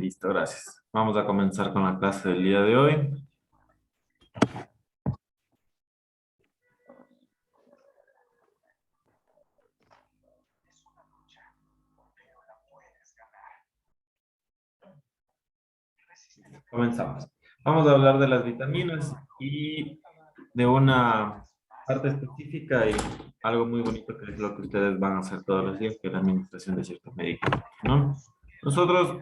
Listo, gracias. Vamos a comenzar con la clase del día de hoy. Comenzamos. Vamos a hablar de las vitaminas y de una parte específica y algo muy bonito que es lo que ustedes van a hacer todos los días, que es la administración de ciertos medicamentos, ¿no? Nosotros,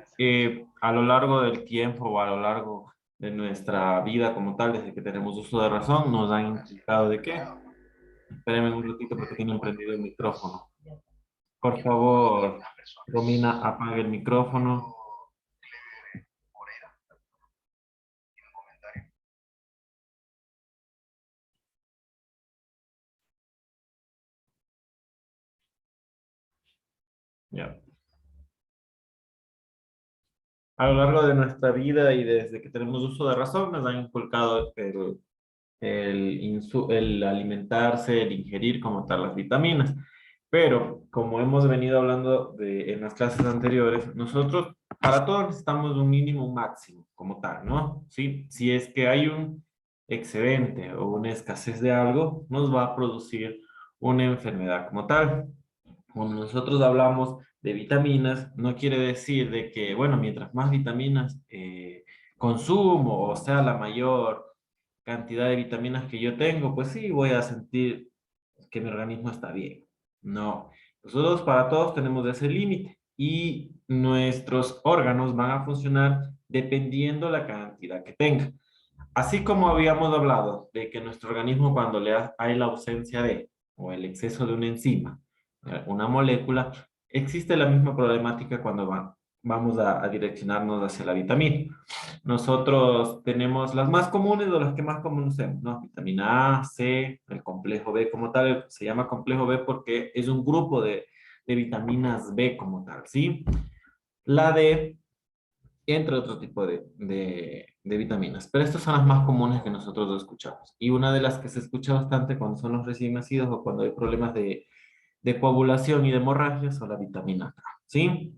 a lo largo del tiempo o a lo largo de nuestra vida como tal, desde que tenemos uso de razón, nos han inculcado de qué. Espérenme un ratito porque tiene prendido el micrófono. Por favor, Romina, apague el micrófono. Ya. A lo largo de nuestra vida y desde que tenemos uso de razón, nos han inculcado el alimentarse, el ingerir como tal las vitaminas. Pero como hemos venido hablando en las clases anteriores, nosotros para todos necesitamos un mínimo, un máximo como tal, ¿no? ¿Sí? Si es que hay un excedente o una escasez de algo, nos va a producir una enfermedad como tal. Cuando nosotros hablamos de vitaminas, no quiere decir de que, bueno, mientras más vitaminas consumo o sea la mayor cantidad de vitaminas que yo tengo, pues sí, voy a sentir que mi organismo está bien. No, nosotros para todos tenemos ese límite y nuestros órganos van a funcionar dependiendo la cantidad que tenga. Así como habíamos hablado de que nuestro organismo cuando hay la ausencia de o el exceso de una enzima, una molécula, existe la misma problemática cuando vamos a direccionarnos hacia la vitamina. Nosotros tenemos las más comunes o las que más conocemos, ¿no? Vitamina A, C, el complejo B como tal, se llama complejo B porque es un grupo de vitaminas B como tal, ¿sí? La D entre otro tipo de vitaminas. Pero estas son las más comunes que nosotros escuchamos. Y una de las que se escucha bastante cuando son los recién nacidos o cuando hay problemas de coagulación y de hemorragia son la vitamina K, ¿sí?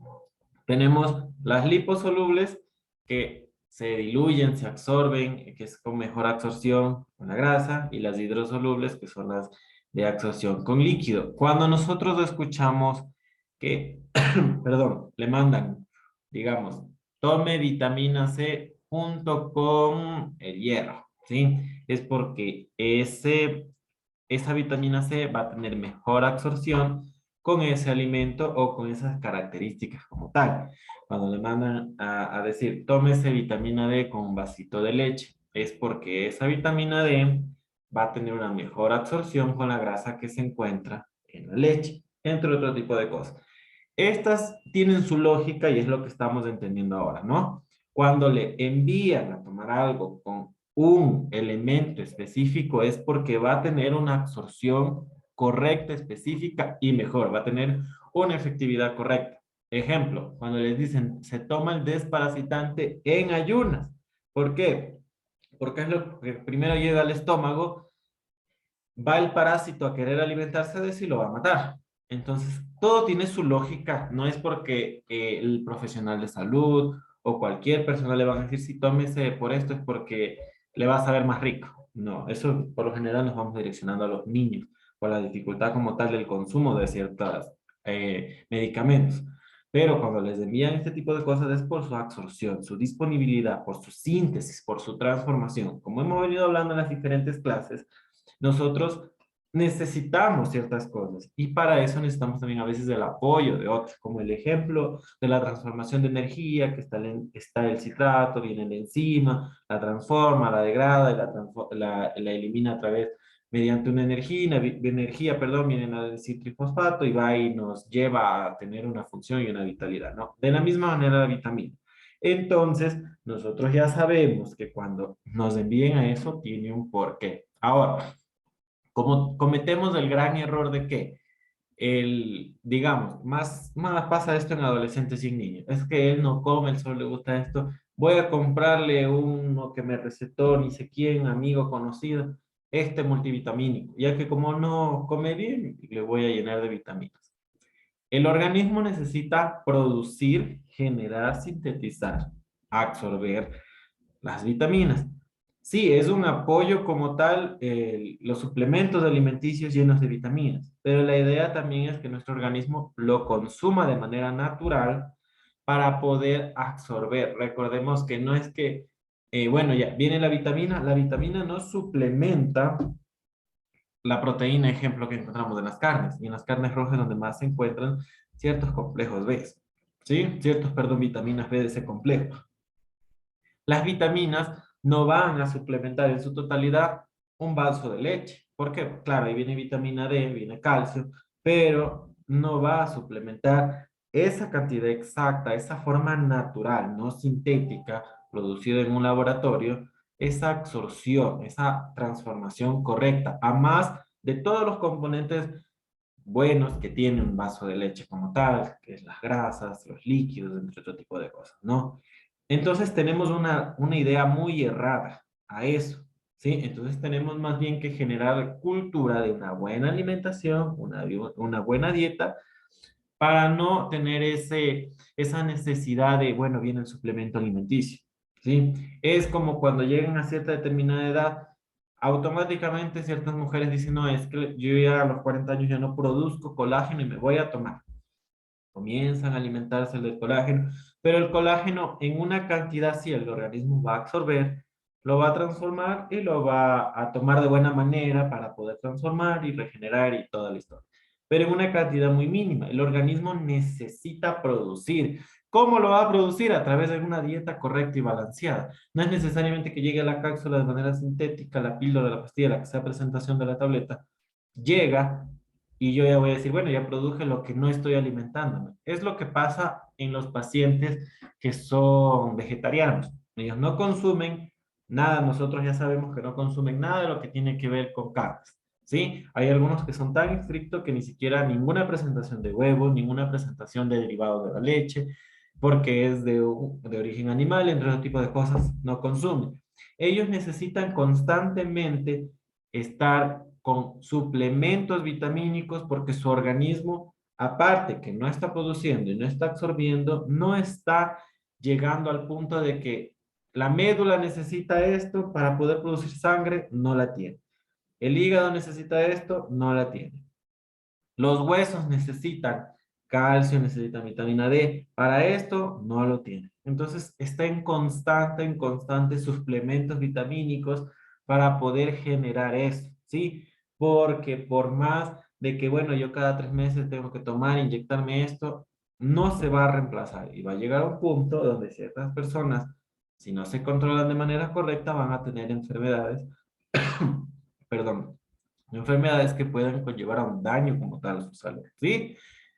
Tenemos las liposolubles que se diluyen, se absorben, que es con mejor absorción con la grasa, y las hidrosolubles que son las de absorción con líquido. Cuando nosotros escuchamos que, perdón, le mandan, digamos, tome vitamina C junto con el hierro, ¿sí? Es porque esa vitamina C va a tener mejor absorción con ese alimento o con esas características como tal. Cuando le mandan a decir, tómese vitamina D con un vasito de leche, es porque esa vitamina D va a tener una mejor absorción con la grasa que se encuentra en la leche, entre otro tipo de cosas. Estas tienen su lógica y es lo que estamos entendiendo ahora, ¿no? Cuando le envían a tomar algo con un elemento específico es porque va a tener una absorción correcta, específica y mejor, va a tener una efectividad correcta. Ejemplo, cuando les dicen se toma el desparasitante en ayunas. ¿Por qué? Porque es lo que primero llega al estómago, va el parásito a querer alimentarse de eso y lo va a matar. Entonces, todo tiene su lógica, no es porque el profesional de salud o cualquier persona le van a decir si tómese por esto es porque le va a saber más rico. No, eso por lo general nos vamos direccionando a los niños por la dificultad como tal del consumo de ciertos medicamentos. Pero cuando les envían este tipo de cosas es por su absorción, su disponibilidad, por su síntesis, por su transformación. Como hemos venido hablando en las diferentes clases, nosotros necesitamos ciertas cosas y para eso necesitamos también a veces el apoyo de otros, como el ejemplo de la transformación de energía, que está el citrato, viene la enzima, la transforma, la degrada y la elimina a través, mediante una energía, perdón, viene el citrifosfato y va y nos lleva a tener una función y una vitalidad, ¿no? De la misma manera la vitamina. Entonces, nosotros ya sabemos que cuando nos envíen a eso, tiene un porqué. Ahora, como cometemos el gran error de que digamos, más pasa esto en adolescentes y en niños, es que él no come, él solo le gusta esto, voy a comprarle uno que me recetó ni sé quién, amigo conocido, este multivitamínico, ya que como no come bien, le voy a llenar de vitaminas. El organismo necesita producir, generar, sintetizar, absorber las vitaminas. Sí, es un apoyo como tal, los suplementos alimenticios llenos de vitaminas, pero la idea también es que nuestro organismo lo consuma de manera natural para poder absorber. Recordemos que no es que, bueno, ya viene la vitamina no suplementa la proteína, ejemplo, que encontramos en las carnes, y en las carnes rojas donde más se encuentran ciertos complejos B, ¿sí? Ciertos, perdón, vitaminas B de ese complejo. Las vitaminas no van a suplementar en su totalidad un vaso de leche. ¿Por qué? Claro, ahí viene vitamina D, viene calcio, pero no va a suplementar esa cantidad exacta, esa forma natural, no sintética, producida en un laboratorio, esa absorción, esa transformación correcta, a más de todos los componentes buenos que tiene un vaso de leche como tal, que es las grasas, los líquidos, entre otro tipo de cosas, ¿no? Entonces tenemos una idea muy errada a eso, ¿sí? Entonces tenemos más bien que generar cultura de una buena alimentación, una buena dieta, para no tener esa necesidad de, bueno, viene el suplemento alimenticio, ¿sí? Es como cuando llegan a cierta determinada edad, automáticamente ciertas mujeres dicen, no, es que yo ya a los 40 años ya no produzco colágeno y me voy a tomar. Comienzan a alimentarse del colágeno, pero el colágeno en una cantidad, sí, el organismo va a absorber, lo va a transformar y lo va a tomar de buena manera para poder transformar y regenerar y toda la historia. Pero en una cantidad muy mínima. El organismo necesita producir. ¿Cómo lo va a producir? A través de una dieta correcta y balanceada. No es necesariamente que llegue a la cápsula de manera sintética, la píldora, la pastilla, la que sea presentación de la tableta. Llega y yo ya voy a decir, bueno, ya produje lo que no estoy alimentándome. Es lo que pasa en los pacientes que son vegetarianos. Ellos no consumen nada, nosotros ya sabemos que no consumen nada de lo que tiene que ver con carnes, ¿sí? Hay algunos que son tan estrictos que ni siquiera ninguna presentación de huevos, ninguna presentación de derivados de la leche, porque es de origen animal, entre otro tipo de cosas, no consumen. Ellos necesitan constantemente estar con suplementos vitamínicos porque su organismo, aparte que no está produciendo y no está absorbiendo, no está llegando al punto de que la médula necesita esto para poder producir sangre, no la tiene. El hígado necesita esto, no la tiene. Los huesos necesitan calcio, necesitan vitamina D. Para esto no lo tiene. Entonces está en constante suplementos vitamínicos para poder generar eso, ¿sí? Porque por más de que, bueno, yo cada 3 meses tengo que tomar, inyectarme esto, no se va a reemplazar y va a llegar a un punto donde ciertas personas, si no se controlan de manera correcta, van a tener enfermedades, perdón, enfermedades que puedan conllevar a un daño como tal a su salud, ¿sí?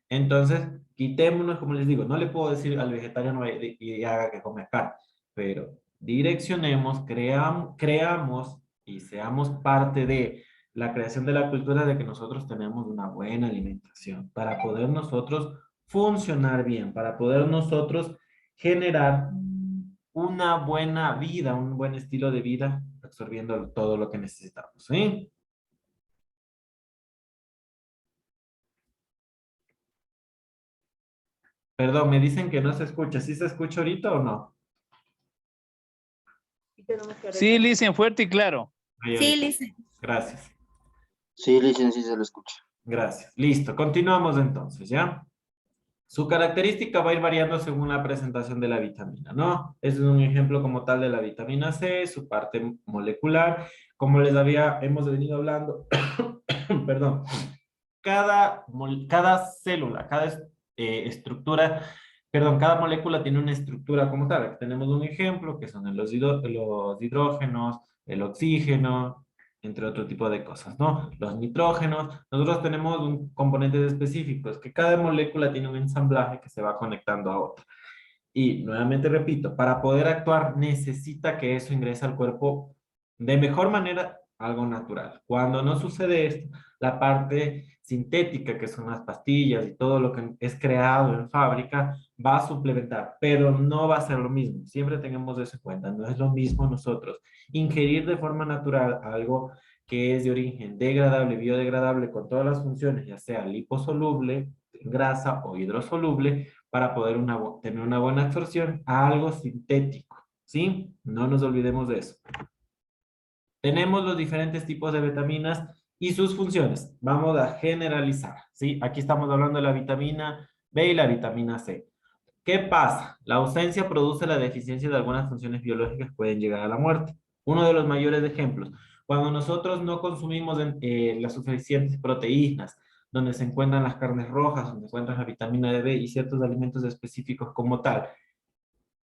Entonces, quitémonos, como les digo, no le puedo decir al vegetariano y haga que come carne, pero direccionemos, creamos y seamos parte de la creación de la cultura de que nosotros tenemos una buena alimentación para poder nosotros funcionar bien, para poder nosotros generar una buena vida, un buen estilo de vida, absorbiendo todo lo que necesitamos, ¿sí? Perdón, me dicen que no se escucha. ¿Sí se escucha ahorita o no? Sí, Licen, fuerte y claro. Ahí Sí, ahorita. Lisa. Gracias. Sí, licencia, sí se lo escucha. Gracias. Listo. Continuamos entonces, ¿ya? Su característica va a ir variando según la presentación de la vitamina, ¿no? Este es un ejemplo como tal de la vitamina C, su parte molecular. Como hemos venido hablando, perdón, cada célula, estructura, perdón, cada molécula tiene una estructura como tal. Aquí tenemos un ejemplo que son los hidrógenos, el oxígeno, entre otro tipo de cosas, ¿no? Los nitrógenos. Nosotros tenemos un componentes específicos, que cada molécula tiene un ensamblaje que se va conectando a otra. Y nuevamente repito, para poder actuar necesita que eso ingrese al cuerpo de mejor manera, algo natural. Cuando no sucede esto, la parte sintética, que son las pastillas y todo lo que es creado en fábrica, va a suplementar, pero no va a ser lo mismo. Siempre tengamos eso en cuenta. No es lo mismo nosotros ingerir de forma natural algo que es de origen degradable, biodegradable, con todas las funciones, ya sea liposoluble, grasa o hidrosoluble para poder tener una buena absorción a algo sintético, ¿sí? No nos olvidemos de eso. Tenemos los diferentes tipos de vitaminas y sus funciones. Vamos a generalizar, ¿sí? Aquí estamos hablando de la vitamina B y la vitamina C. ¿Qué pasa? La ausencia produce la deficiencia de algunas funciones biológicas que pueden llegar a la muerte. Uno de los mayores ejemplos, cuando nosotros no consumimos las suficientes proteínas, donde se encuentran las carnes rojas, donde se encuentra la vitamina D y ciertos alimentos específicos como tal,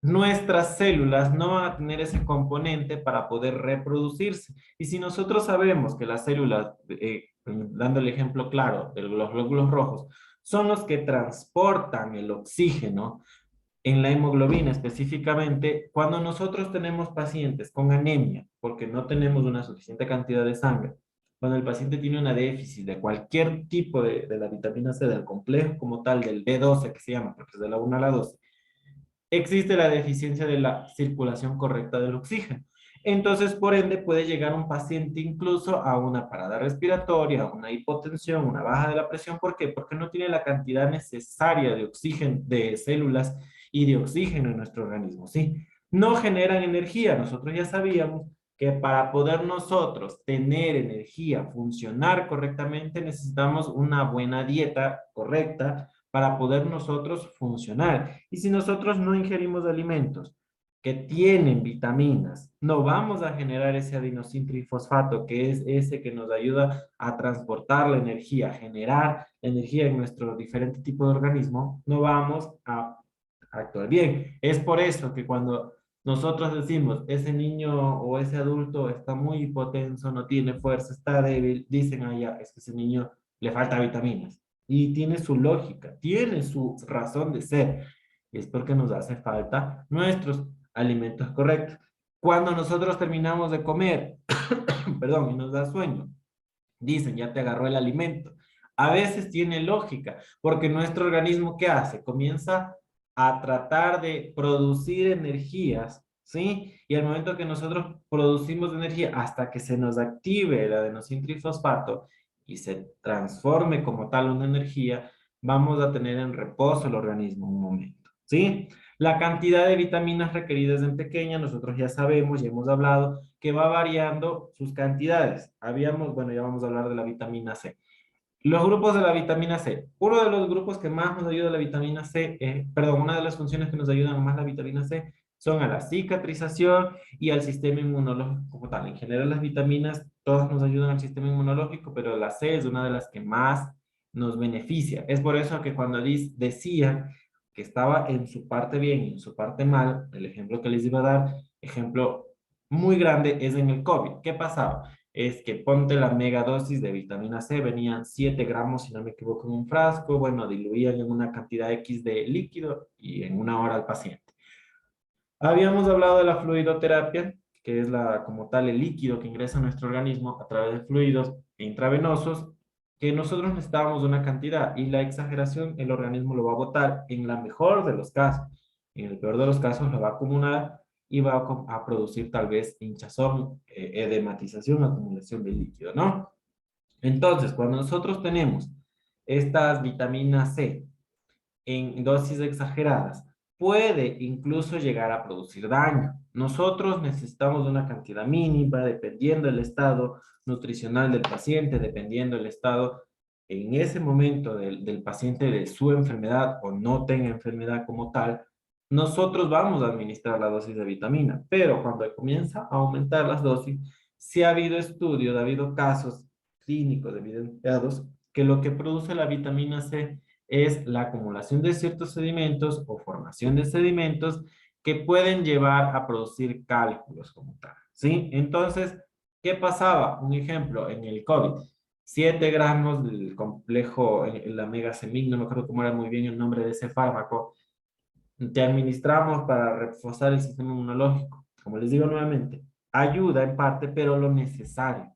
nuestras células no van a tener ese componente para poder reproducirse. Y si nosotros sabemos que las células, dando el ejemplo claro de los glóbulos rojos, son los que transportan el oxígeno en la hemoglobina específicamente, cuando nosotros tenemos pacientes con anemia, porque no tenemos una suficiente cantidad de sangre, cuando el paciente tiene una déficit de cualquier tipo de la vitamina C, del complejo como tal, del B12 que se llama, porque es de la 1 a la 12, existe la deficiencia de la circulación correcta del oxígeno. Entonces, por ende, puede llegar un paciente incluso a una parada respiratoria, a una hipotensión, una baja de la presión. ¿Por qué? Porque no tiene la cantidad necesaria de oxígeno, de células y de oxígeno en nuestro organismo, ¿sí? No generan energía. Nosotros ya sabíamos que para poder nosotros tener energía, funcionar correctamente, necesitamos una buena dieta correcta, para poder nosotros funcionar. Y si nosotros no ingerimos alimentos que tienen vitaminas, no vamos a generar ese adenosintrifosfato, que es ese que nos ayuda a transportar la energía, a generar energía en nuestro diferente tipo de organismo, no vamos a actuar bien. Es por eso que cuando nosotros decimos, ese niño o ese adulto está muy hipotenso, no tiene fuerza, está débil, dicen allá, es que ese niño le falta vitaminas. Y tiene su lógica, tiene su razón de ser. Y es porque nos hace falta nuestros alimentos correctos. Cuando nosotros terminamos de comer, perdón, y nos da sueño, dicen, ya te agarró el alimento. A veces tiene lógica, porque nuestro organismo, ¿qué hace? Comienza a tratar de producir energías, ¿sí? Y al momento que nosotros producimos energía, hasta que se nos active el adenosintrifosfato y se transforme como tal una energía, vamos a tener en reposo el organismo un momento, ¿sí? La cantidad de vitaminas requeridas en pequeña, nosotros ya sabemos, ya hemos hablado, que va variando sus cantidades. Bueno, ya vamos a hablar de la vitamina C. Los grupos de la vitamina C. Uno de los grupos que más nos ayuda la vitamina C, una de las funciones que nos ayudan más la vitamina C son a la cicatrización y al sistema inmunológico como tal. En general las vitaminas todas nos ayudan al sistema inmunológico, pero la C es una de las que más nos beneficia. Es por eso que cuando decía que estaba en su parte bien y en su parte mal, el ejemplo que les iba a dar, ejemplo muy grande, es en el COVID. ¿Qué pasaba? Es que ponte la megadosis de vitamina C, venían 7 gramos, si no me equivoco, en un frasco, bueno, diluían en una cantidad X de líquido y en una hora al paciente. Habíamos hablado de la fluidoterapia, que es como tal el líquido que ingresa a nuestro organismo a través de fluidos intravenosos, que nosotros necesitábamos una cantidad y la exageración el organismo lo va a botar en la mejor de los casos. En el peor de los casos lo va a acumular y va a producir tal vez hinchazón, edematización, acumulación de líquido, ¿no? Entonces, cuando nosotros tenemos estas vitaminas C en dosis exageradas, puede incluso llegar a producir daño. Nosotros necesitamos una cantidad mínima, dependiendo del estado nutricional del paciente, dependiendo del estado en ese momento del paciente de su enfermedad o no tenga enfermedad como tal, nosotros vamos a administrar la dosis de vitamina, pero cuando comienza a aumentar las dosis, sí ha habido estudios, ha habido casos clínicos evidenciados que lo que produce la vitamina C es la acumulación de ciertos sedimentos o formación de sedimentos que pueden llevar a producir cálculos como tal, ¿sí? Entonces, ¿qué pasaba? Un ejemplo, en el COVID, 7 gramos del complejo, la megasemig, no me acuerdo cómo era muy bien el nombre de ese fármaco, te administramos para reforzar el sistema inmunológico. Como les digo nuevamente, ayuda en parte, pero lo necesario.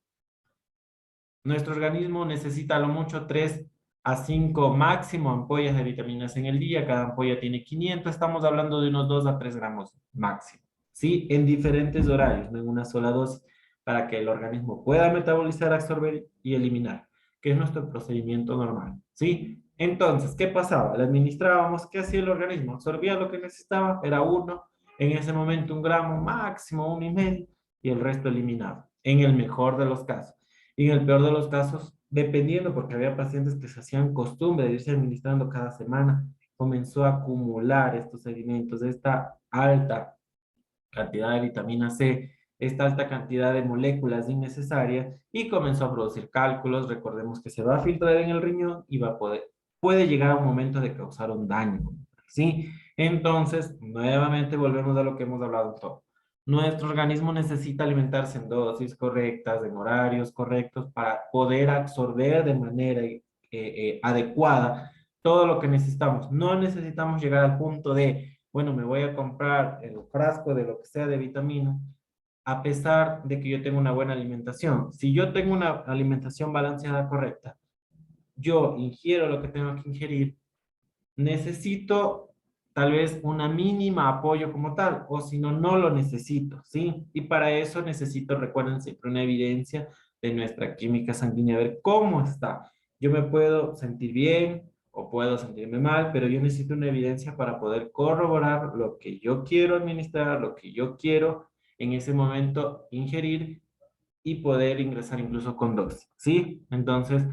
Nuestro organismo necesita a lo mucho 3 a 5 máximo ampollas de vitaminas en el día. Cada ampolla tiene 500. Estamos hablando de unos 2 a 3 gramos máximo. ¿Sí? En diferentes horarios, no en una sola dosis, para que el organismo pueda metabolizar, absorber y eliminar, que es nuestro procedimiento normal. ¿Sí? Entonces, ¿qué pasaba? Le administrábamos, ¿qué hacía el organismo? Absorbía lo que necesitaba, era uno, en ese momento 1 gramo, máximo 1,5, y el resto eliminaba, en el mejor de los casos. Y en el peor de los casos, dependiendo, porque había pacientes que se hacían costumbre de irse administrando cada semana, comenzó a acumular estos sedimentos, esta alta cantidad de vitamina C, esta alta cantidad de moléculas innecesarias y comenzó a producir cálculos. Recordemos que se va a filtrar en el riñón y puede llegar a un momento de causar un daño, ¿sí? Entonces, nuevamente volvemos a lo que hemos hablado todo. Nuestro organismo necesita alimentarse en dosis correctas, en horarios correctos, para poder absorber de manera adecuada todo lo que necesitamos. No necesitamos llegar al punto de, bueno, me voy a comprar el frasco de lo que sea de vitamina, a pesar de que yo tengo una buena alimentación. Si yo tengo una alimentación balanceada correcta, yo ingiero lo que tengo que ingerir, necesito tal vez una mínima apoyo como tal, o si no, no lo necesito, ¿sí? Y para eso necesito, recuerden, siempre una evidencia de nuestra química sanguínea, a ver cómo está. Yo me puedo sentir bien o puedo sentirme mal, pero yo necesito una evidencia para poder corroborar lo que yo quiero administrar, lo que yo quiero en ese momento ingerir y poder ingresar incluso con dosis, ¿sí? Entonces,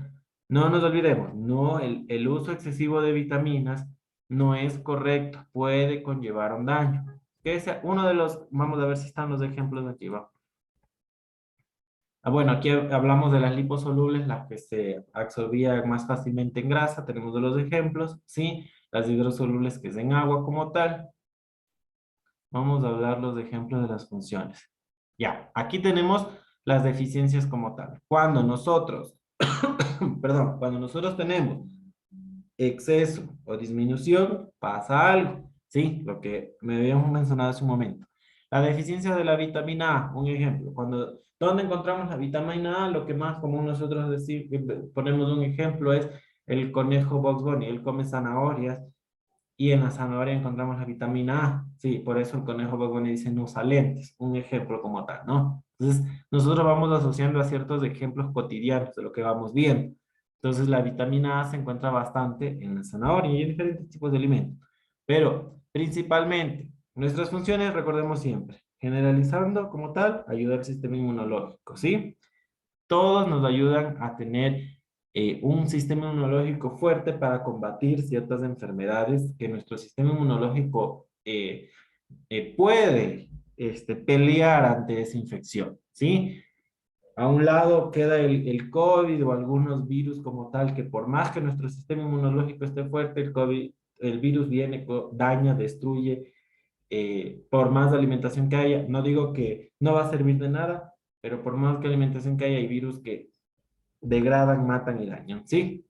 no nos olvidemos, no, el uso excesivo de vitaminas no es correcto, puede conllevar un daño. Que sea uno de los, vamos a ver si están los ejemplos aquí, va. Bueno, aquí hablamos de las liposolubles, las que se absorbían más fácilmente en grasa, tenemos de los ejemplos, ¿sí? Las hidrosolubles que es en agua como tal. Vamos a hablar los ejemplos de las funciones. Ya, aquí tenemos las deficiencias como tal. Cuando nosotros, perdón, cuando nosotros tenemos exceso o disminución, pasa algo, ¿sí? Lo que me habíamos mencionado hace un momento. La deficiencia de la vitamina A, un ejemplo. ¿Dónde encontramos la vitamina A? Lo que más común nosotros ponemos un ejemplo es el conejo Bugs Bunny. Él come zanahorias y en la zanahoria encontramos la vitamina A. Sí, por eso el conejo Bugs Bunny dice no lentes, un ejemplo como tal, ¿no? Entonces, nosotros vamos asociando a ciertos ejemplos cotidianos de lo que vamos viendo. Entonces, la vitamina A se encuentra bastante en la zanahoria y en diferentes tipos de alimentos. Pero, principalmente, nuestras funciones, recordemos siempre, generalizando como tal, ayuda al sistema inmunológico, ¿sí? Todos nos ayudan a tener un sistema inmunológico fuerte para combatir ciertas enfermedades que nuestro sistema inmunológico puede pelear ante esa infección, ¿sí? A un lado queda el COVID o algunos virus como tal, que por más que nuestro sistema inmunológico esté fuerte, el COVID, el virus viene, daña, destruye, por más alimentación que haya. No digo que no va a servir de nada, pero por más que alimentación que haya, hay virus que degradan, matan y dañan, ¿sí?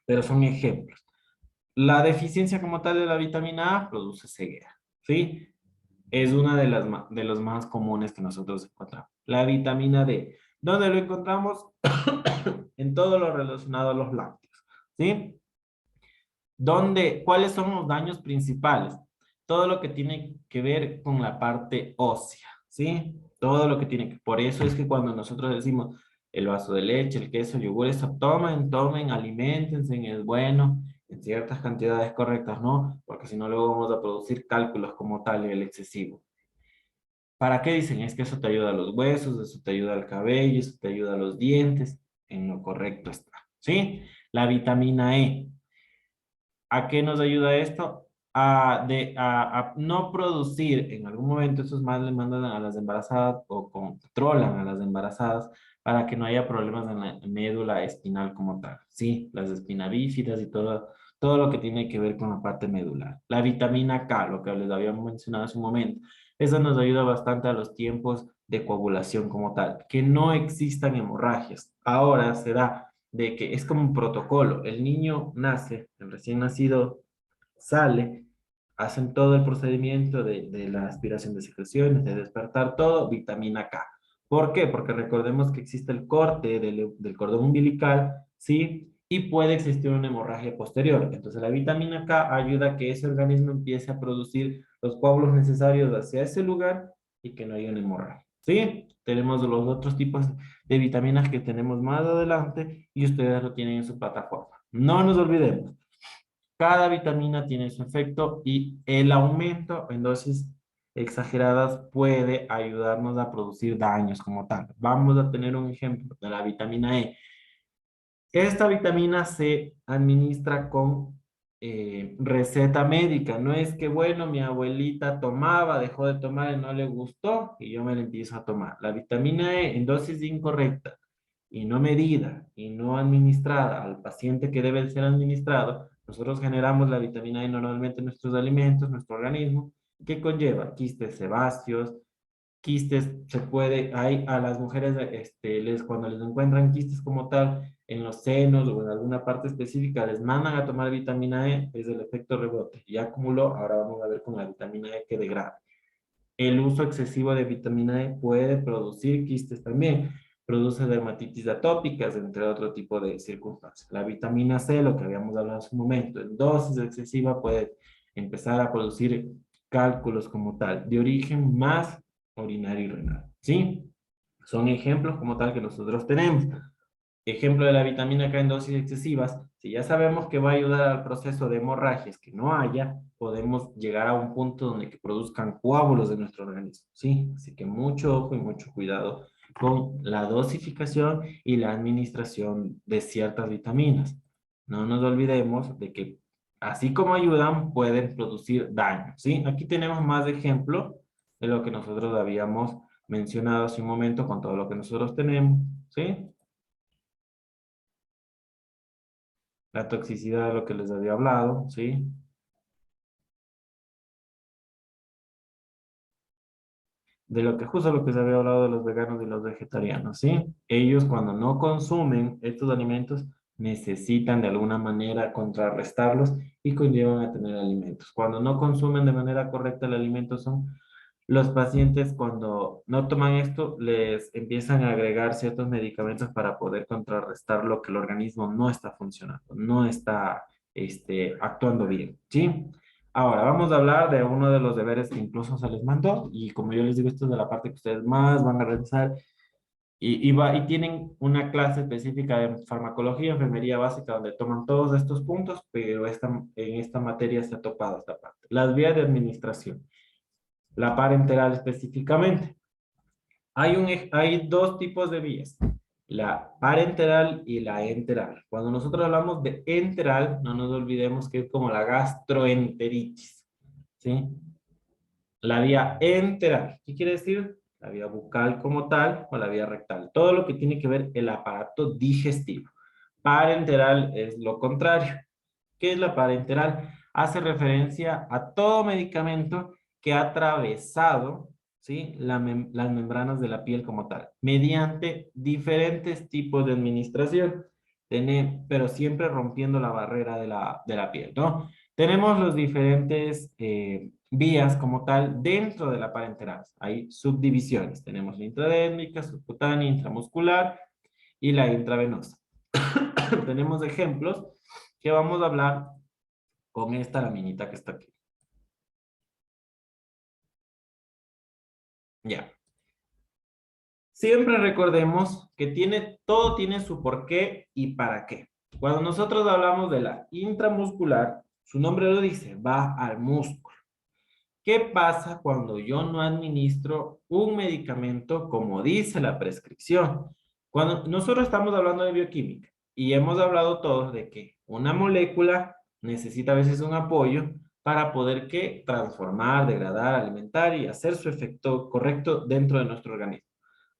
Pero son ejemplos. La deficiencia como tal de la vitamina A produce ceguera, ¿sí? Es una de los más comunes que nosotros encontramos. La vitamina D, ¿dónde lo encontramos? En todo lo relacionado a los lácteos, ¿sí? ¿Cuáles son los daños principales? Todo lo que tiene que ver con la parte ósea, ¿sí? Todo lo que tiene que... Por eso es que cuando nosotros decimos el vaso de leche, el queso, el yogur, eso, tomen, aliméntense, es bueno, en ciertas cantidades correctas, ¿no? Porque si no, luego vamos a producir cálculos como tal, el excesivo. ¿Para qué dicen? Es que eso te ayuda a los huesos, eso te ayuda al cabello, eso te ayuda a los dientes. En lo correcto está, ¿sí? La vitamina E. ¿A qué nos ayuda esto? A no producir en algún momento, esos más le mandan a las embarazadas o controlan a las embarazadas para que no haya problemas en la médula espinal como tal, ¿sí? Las espina bífidas y todo lo que tiene que ver con la parte medular. La vitamina K, lo que les habíamos mencionado hace un momento, eso nos ayuda bastante a los tiempos de coagulación como tal, que no existan hemorragias. Ahora se da de que es como un protocolo. El niño nace, el recién nacido sale, hacen todo el procedimiento de la aspiración de secreciones, de despertar todo, vitamina K. ¿Por qué? Porque recordemos que existe el corte del cordón umbilical, ¿sí? Y puede existir una hemorragia posterior. Entonces la vitamina K ayuda a que ese organismo empiece a producir los coágulos necesarios hacia ese lugar y que no haya una hemorragia, ¿sí? Tenemos los otros tipos de vitaminas que tenemos más adelante y ustedes lo tienen en su plataforma. No nos olvidemos. Cada vitamina tiene su efecto y el aumento en dosis exageradas puede ayudarnos a producir daños como tal. Vamos a tener un ejemplo de la vitamina E. Esta vitamina se administra con receta médica. No es que, bueno, mi abuelita tomaba, dejó de tomar y no le gustó y yo me la empiezo a tomar. La vitamina E en dosis incorrecta y no medida y no administrada al paciente que debe ser administrado, nosotros generamos la vitamina E normalmente en nuestros alimentos, nuestro organismo, que conlleva quistes sebáceos, quistes, se puede, hay a las mujeres, cuando les encuentran quistes como tal en los senos o en alguna parte específica, les mandan a tomar vitamina E, es el efecto rebote. Ya acumuló, ahora vamos a ver con la vitamina E que degrada. El uso excesivo de vitamina E puede producir quistes también, produce dermatitis atópicas, entre otro tipo de circunstancias. La vitamina C, lo que habíamos hablado hace un momento, en dosis excesiva puede empezar a producir cálculos como tal, de origen más urinario y renal, ¿sí? Son ejemplos como tal que nosotros tenemos. Ejemplo de la vitamina K en dosis excesivas, si ya sabemos que va a ayudar al proceso de hemorragias que no haya, podemos llegar a un punto donde que produzcan coágulos de nuestro organismo, ¿sí? Así que mucho ojo y mucho cuidado con la dosificación y la administración de ciertas vitaminas. No nos olvidemos de que así como ayudan, pueden producir daño, ¿sí? Aquí tenemos más ejemplos de lo que nosotros habíamos mencionado hace un momento con todo lo que nosotros tenemos, ¿sí? La toxicidad de lo que les había hablado, ¿sí? De lo que justo lo que se había hablado de los veganos y los vegetarianos, ¿sí? Ellos cuando no consumen estos alimentos necesitan de alguna manera contrarrestarlos y conllevan a tener alimentos. Cuando no consumen de manera correcta el alimento son los pacientes cuando no toman esto les empiezan a agregar ciertos medicamentos para poder contrarrestar lo que el organismo no está funcionando, no está actuando bien, ¿sí? Ahora, vamos a hablar de uno de los deberes que incluso se les mandó y como yo les digo, esto es de la parte que ustedes más van a realizar y tienen una clase específica de farmacología, enfermería básica, donde toman todos estos puntos, pero en esta materia se ha topado esta parte. Las vías de administración, la parenteral específicamente. Hay dos tipos de vías, la parenteral y la enteral. Cuando nosotros hablamos de enteral, no nos olvidemos que es como la gastroenteritis, ¿sí? La vía enteral, ¿qué quiere decir? La vía bucal como tal o la vía rectal. Todo lo que tiene que ver el aparato digestivo. Parenteral es lo contrario. ¿Qué es la parenteral? Hace referencia a todo medicamento que ha atravesado, ¿sí? Las membranas de la piel como tal, mediante diferentes tipos de administración, pero siempre rompiendo la barrera de la piel, ¿no? Tenemos los diferentes vías como tal dentro de la parenteral. Hay subdivisiones. Tenemos la intradérmica, subcutánea, intramuscular y la intravenosa. Tenemos ejemplos que vamos a hablar con esta laminita que está aquí. Ya. Siempre recordemos que todo tiene su por qué y para qué. Cuando nosotros hablamos de la intramuscular, su nombre lo dice, va al músculo. ¿Qué pasa cuando yo no administro un medicamento como dice la prescripción? Cuando nosotros estamos hablando de bioquímica y hemos hablado todos de que una molécula necesita a veces un apoyo para poder ¿qué? Transformar, degradar, alimentar y hacer su efecto correcto dentro de nuestro organismo.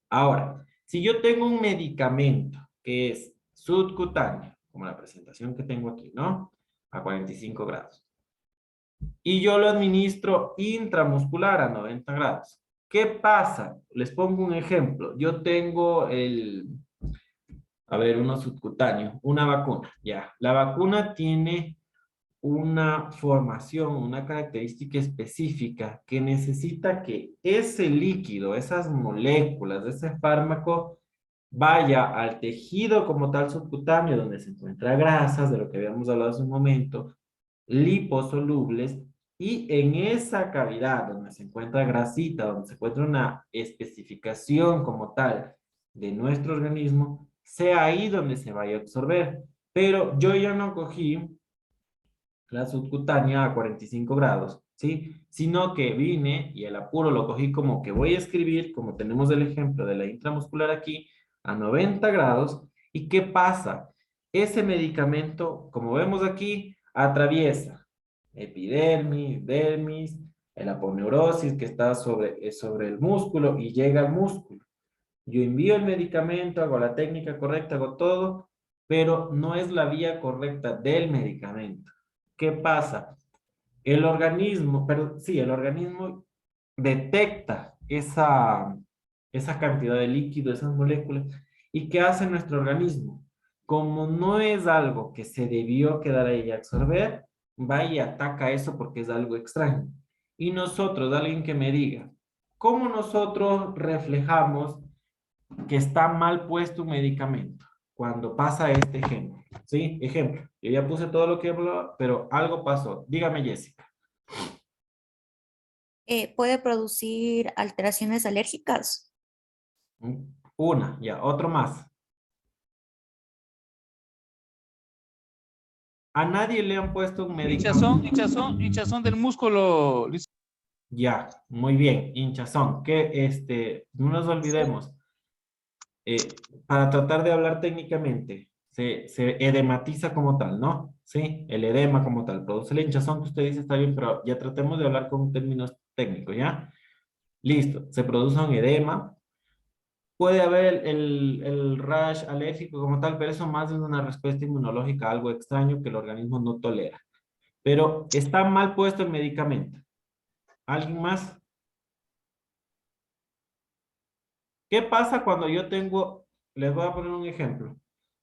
Ahora, si yo tengo un medicamento que es subcutáneo, como la presentación que tengo aquí, ¿no? A 45 grados y yo lo administro intramuscular a 90 grados. ¿Qué pasa? Les pongo un ejemplo. Yo tengo uno subcutáneo, una vacuna, ya. La vacuna tiene una formación, una característica específica que necesita que ese líquido, esas moléculas, ese fármaco, vaya al tejido como tal subcutáneo, donde se encuentra grasas, de lo que habíamos hablado hace un momento, liposolubles, y en esa cavidad donde se encuentra grasita, donde se encuentra una especificación como tal de nuestro organismo, sea ahí donde se vaya a absorber. Pero yo ya no cogí la subcutánea a 45 grados, ¿sí? Sino que vine y el apuro lo cogí como que voy a escribir, como tenemos el ejemplo de la intramuscular aquí, a 90 grados. ¿Y qué pasa? Ese medicamento, como vemos aquí, atraviesa epidermis, dermis, el aponeurosis que está sobre el músculo y llega al músculo. Yo envío el medicamento, hago la técnica correcta, hago todo, pero no es la vía correcta del medicamento. ¿Qué pasa? El organismo, pero sí, el organismo detecta esa cantidad de líquido, esas moléculas. ¿Y qué hace nuestro organismo? Como no es algo que se debió quedar ahí y absorber, va y ataca eso porque es algo extraño. Y nosotros, alguien que me diga, ¿cómo nosotros reflejamos que está mal puesto un medicamento cuando pasa este ejemplo? ¿Sí? Ejemplo, yo ya puse todo lo que hablaba, pero algo pasó. Dígame, Jessica. Puede producir alteraciones alérgicas. Una, ya, otro más. A nadie le han puesto un medicamento. Hinchazón del músculo. Ya, muy bien, hinchazón. Que no nos olvidemos, para tratar de hablar técnicamente, se edematiza como tal, ¿no? Sí, el edema como tal, produce la hinchazón que usted dice está bien, pero ya tratemos de hablar con términos técnicos, ¿ya? Listo, se produce un edema. Puede haber el rash alérgico como tal, pero eso más es una respuesta inmunológica, algo extraño que el organismo no tolera. Pero está mal puesto el medicamento. ¿Alguien más? ¿Qué pasa cuando yo tengo, les voy a poner un ejemplo.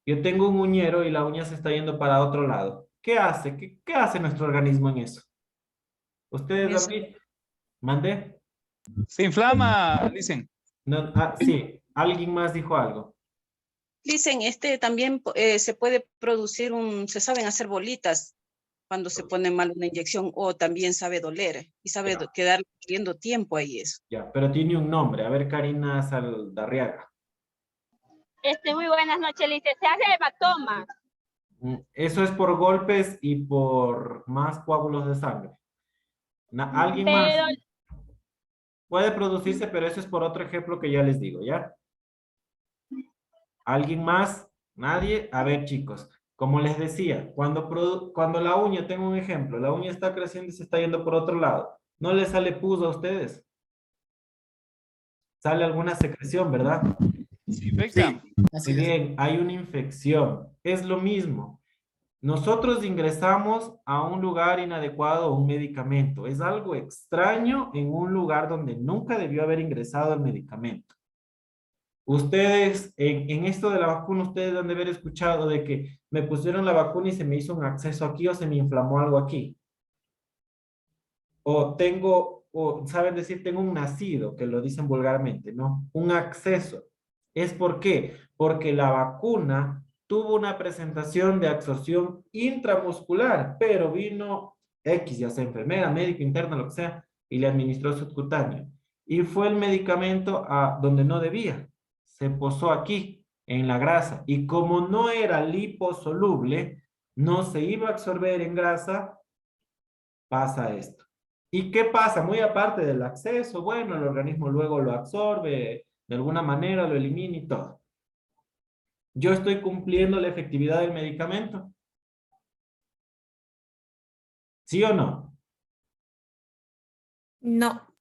Yo tengo un uñero y la uña se está yendo para otro lado. ¿Qué hace? ¿Qué hace nuestro organismo en eso? ¿Ustedes han visto? ¿Mandé? Se inflama, dicen. No, sí, alguien más dijo algo. Dicen, también se puede producir se saben hacer bolitas cuando se pone mal una inyección o también sabe doler y sabe Ya. quedar perdiendo tiempo ahí eso. Ya, pero tiene un nombre. A ver, Karina Saldarriaga. Muy buenas noches, licenciada. Se hace hematoma. Eso es por golpes y por más coágulos de sangre. ¿Alguien más? Pero Puede producirse, pero eso es por otro ejemplo que ya les digo, ¿ya? ¿Alguien más? ¿Nadie? A ver, chicos, como les decía, cuando la uña, tengo un ejemplo, la uña está creciendo y se está yendo por otro lado, ¿no les sale pus a ustedes? Sale alguna secreción, ¿verdad? Se infecta. Muy bien, hay una infección. Es lo mismo. Nosotros ingresamos a un lugar inadecuado un medicamento. Es algo extraño en un lugar donde nunca debió haber ingresado el medicamento. Ustedes, en esto de la vacuna, ustedes han de haber escuchado de que me pusieron la vacuna y se me hizo un acceso aquí o se me inflamó algo aquí. O saben decir, tengo un nacido, que lo dicen vulgarmente, ¿no? Un acceso. ¿Es por qué? Porque la vacuna tuvo una presentación de absorción intramuscular, pero vino X, ya sea enfermera, médico interno, lo que sea, y le administró subcutáneo. Y fue el medicamento a donde no debía. Se posó aquí, en la grasa. Y como no era liposoluble, no se iba a absorber en grasa, pasa esto. ¿Y qué pasa? Muy aparte del acceso, bueno, el organismo luego lo absorbe, de alguna manera lo elimina y todo. ¿Yo estoy cumpliendo la efectividad del medicamento? ¿Sí o no? No.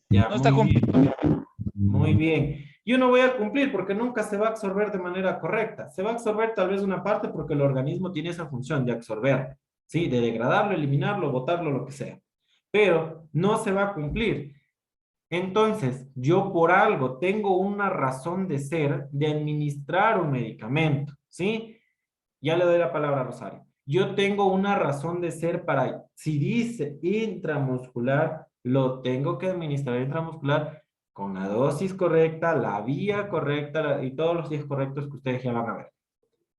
Ya, No está muy cumpliendo. bien. Muy bien. Yo no voy a cumplir porque nunca se va a absorber de manera correcta. Se va a absorber tal vez una parte porque el organismo tiene esa función de absorber, ¿sí? De degradarlo, eliminarlo, botarlo, lo que sea. Pero no se va a cumplir. Entonces, yo por algo tengo una razón de ser de administrar un medicamento, ¿sí? Ya le doy la palabra a Rosario. Yo tengo una razón de ser para, si dice intramuscular, lo tengo que administrar intramuscular con la dosis correcta, la vía correcta y todos los días correctos que ustedes ya van a ver.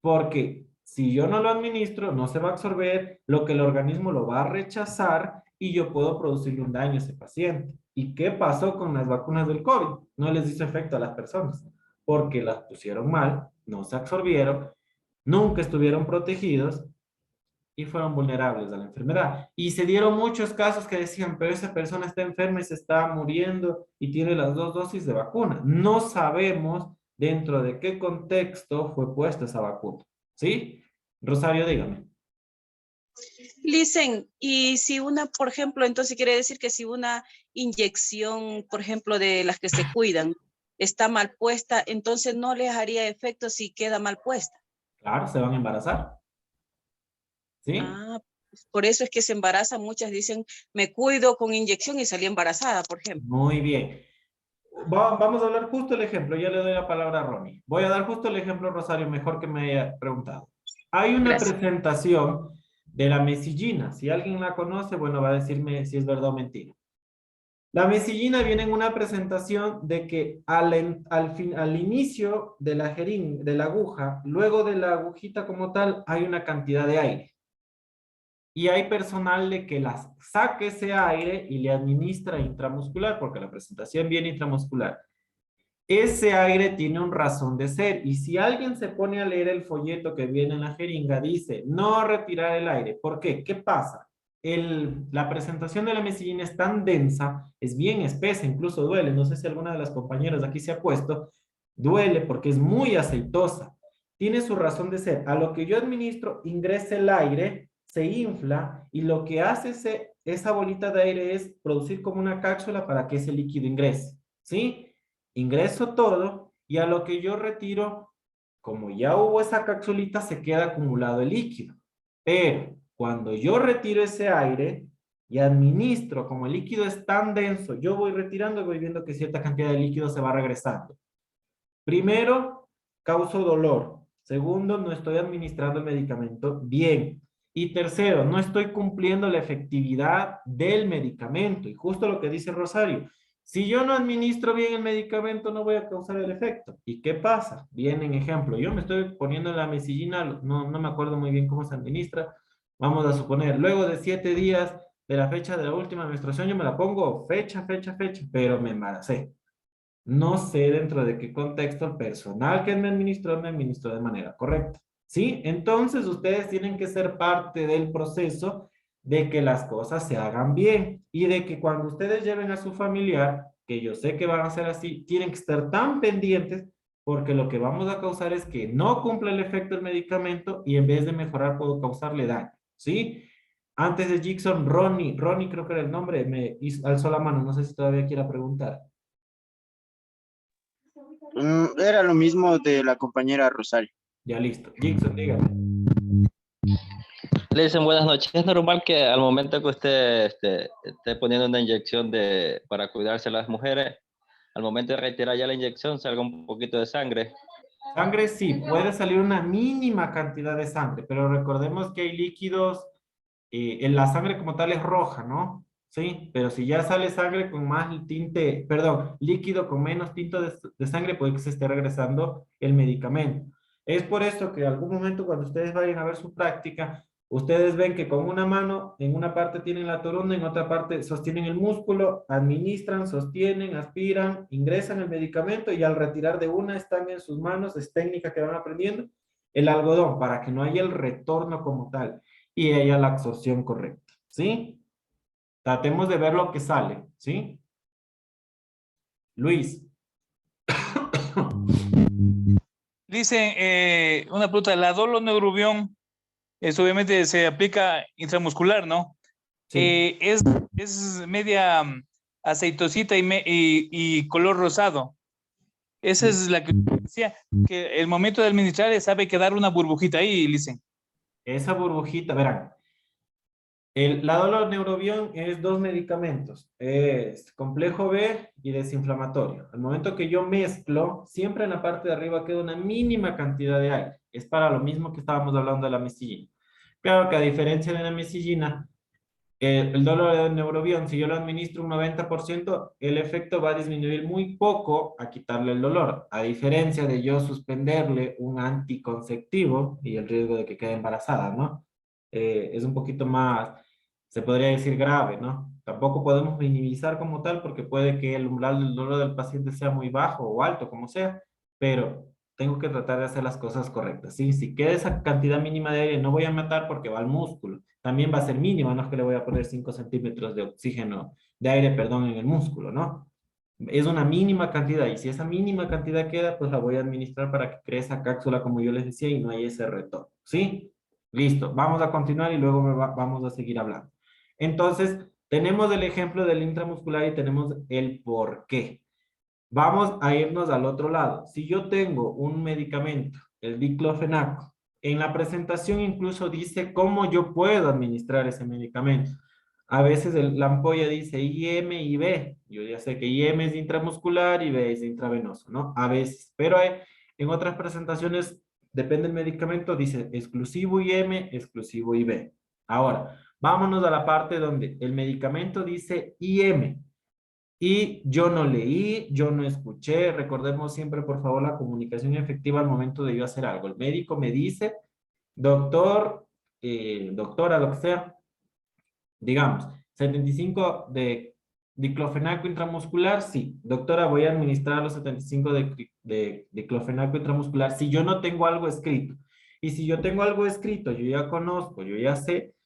Porque si yo no lo administro, no se va a absorber, lo que el organismo lo va a rechazar y yo puedo producirle un daño a ese paciente. ¿Y qué pasó con las vacunas del COVID? No les hizo efecto a las personas porque las pusieron mal, no se absorbieron nunca estuvieron protegidos y fueron vulnerables a la enfermedad. Y se dieron muchos casos que decían, pero esa persona está enferma y se está muriendo y tiene las 2 dosis de vacuna. No sabemos dentro de qué contexto fue puesta esa vacuna. ¿Sí? Rosario, dígame. Listen, y si una, por ejemplo, entonces quiere decir que si una inyección, por ejemplo, de las que se cuidan, está mal puesta, entonces no les haría efecto si queda mal puesta. Claro, se van a embarazar. ¿Sí? Ah, pues por eso es que se embarazan. Muchas dicen, me cuido con inyección y salí embarazada, por ejemplo. Muy bien. Vamos a hablar justo el ejemplo. Ya le doy la palabra a Ronnie. Voy a dar justo el ejemplo, Rosario, mejor que me haya preguntado. Hay una Gracias. presentación de la mesillina. Si alguien la conoce, bueno, va a decirme si es verdad o mentira. La mesillina viene en una presentación de que al inicio de la jeringa, de la aguja, luego de la agujita como tal, hay una cantidad de aire. Y hay personal de que las saque ese aire y le administra intramuscular, porque la presentación viene intramuscular. Ese aire tiene un razón de ser, y si alguien se pone a leer el folleto que viene en la jeringa, dice, no retirar el aire. ¿Por qué? ¿Qué pasa? La presentación de la mesillina es tan densa, es bien espesa, incluso duele. No sé si alguna de las compañeras de aquí se ha puesto, duele porque es muy aceitosa. Tiene su razón de ser. A lo que yo administro, ingresa el aire, se infla, y lo que hace esa bolita de aire es producir como una cápsula para que ese líquido ingrese. ¿Sí? Ingreso todo y a lo que yo retiro, como ya hubo esa capsulita, se queda acumulado el líquido. Pero cuando yo retiro ese aire y administro, como el líquido es tan denso, yo voy retirando y voy viendo que cierta cantidad de líquido se va regresando. Primero, causo dolor. Segundo, no estoy administrando el medicamento bien. Y tercero, no estoy cumpliendo la efectividad del medicamento. Y justo lo que dice Rosario, si yo no administro bien el medicamento, no voy a causar el efecto. ¿Y qué pasa? Viene en ejemplo, yo me estoy poniendo la mesillina, no me acuerdo muy bien cómo se administra. Vamos a suponer, luego de 7 días de la fecha de la última menstruación, yo me la pongo fecha, pero me embaracé. No sé dentro de qué contexto el personal que me administró de manera correcta. ¿Sí? Entonces ustedes tienen que ser parte del proceso de que las cosas se hagan bien y de que cuando ustedes lleven a su familiar, que yo sé que van a ser así, tienen que estar tan pendientes porque lo que vamos a causar es que no cumpla el efecto del medicamento y en vez de mejorar puedo causarle daño. ¿Sí? Antes de Jackson, Ronnie creo que era el nombre, alzó la mano, no sé si todavía quiera preguntar. Era lo mismo de la compañera Rosario. Ya listo. Jackson, dígame. Le dicen buenas noches. Es normal que al momento que usted esté poniendo una inyección para cuidarse a las mujeres, al momento de retirar ya la inyección salga un poquito de sangre. Sangre sí, puede salir una mínima cantidad de sangre, pero recordemos que hay líquidos, en la sangre como tal es roja, ¿no? Sí, pero si ya sale sangre con más tinte, perdón, líquido con menos tinte de sangre, puede que se esté regresando el medicamento. Es por eso que en algún momento cuando ustedes vayan a ver su práctica, ustedes ven que con una mano en una parte tienen la toronda, en otra parte sostienen el músculo, administran, sostienen, aspiran, ingresan el medicamento y al retirar de una están en sus manos, es técnica que van aprendiendo, el algodón para que no haya el retorno como tal y haya la absorción correcta, ¿sí? Tratemos de ver lo que sale, ¿sí? Luis. Dicen, una pregunta, la doloneurobión, obviamente se aplica intramuscular, ¿no? Sí. Es media aceitosita y color rosado. Esa es la que decía, que el momento de administrar sabe quedar una burbujita ahí, dicen. Esa burbujita, verán, la doloneurobión es 2 medicamentos, es complejo B y desinflamatorio. Al momento que yo mezclo, siempre en la parte de arriba queda una mínima cantidad de aire. Es para lo mismo que estábamos hablando de la mesillina. Claro que a diferencia de la mesillina, el doloneurobión, si yo lo administro un 90%, el efecto va a disminuir muy poco a quitarle el dolor. A diferencia de yo suspenderle un anticonceptivo y el riesgo de que quede embarazada, ¿no? Es un poquito más, se podría decir grave, ¿no? Tampoco podemos minimizar como tal porque puede que el umbral del dolor del paciente sea muy bajo o alto, como sea, pero tengo que tratar de hacer las cosas correctas, ¿sí? Si queda esa cantidad mínima de aire, no voy a matar porque va al músculo. También va a ser mínima, no es que le voy a poner 5 centímetros de oxígeno, de aire, perdón, en el músculo, ¿no? Es una mínima cantidad y si esa mínima cantidad queda, pues la voy a administrar para que cree esa cápsula como yo les decía y no hay ese retorno, ¿sí? Listo, vamos a continuar y luego vamos a seguir hablando. Entonces, tenemos el ejemplo del intramuscular y tenemos el por qué. Vamos a irnos al otro lado. Si yo tengo un medicamento, el diclofenaco, en la presentación incluso dice cómo yo puedo administrar ese medicamento. A veces la ampolla dice IM y B. Yo ya sé que IM es intramuscular y B es intravenoso, ¿no? A veces. Pero en otras presentaciones, depende del medicamento, dice exclusivo IM, exclusivo IB. Ahora, vámonos a la parte donde el medicamento dice IM. Y yo no leí, yo no escuché. Recordemos siempre, por favor, la comunicación efectiva al momento de yo hacer algo. El médico me dice, doctor, doctora, lo que sea, digamos, 75 de diclofenaco intramuscular, sí. Doctora, voy a administrar los 75 de diclofenaco intramuscular si yo no tengo algo escrito. Y si yo tengo algo escrito, yo ya conozco, yo ya sé,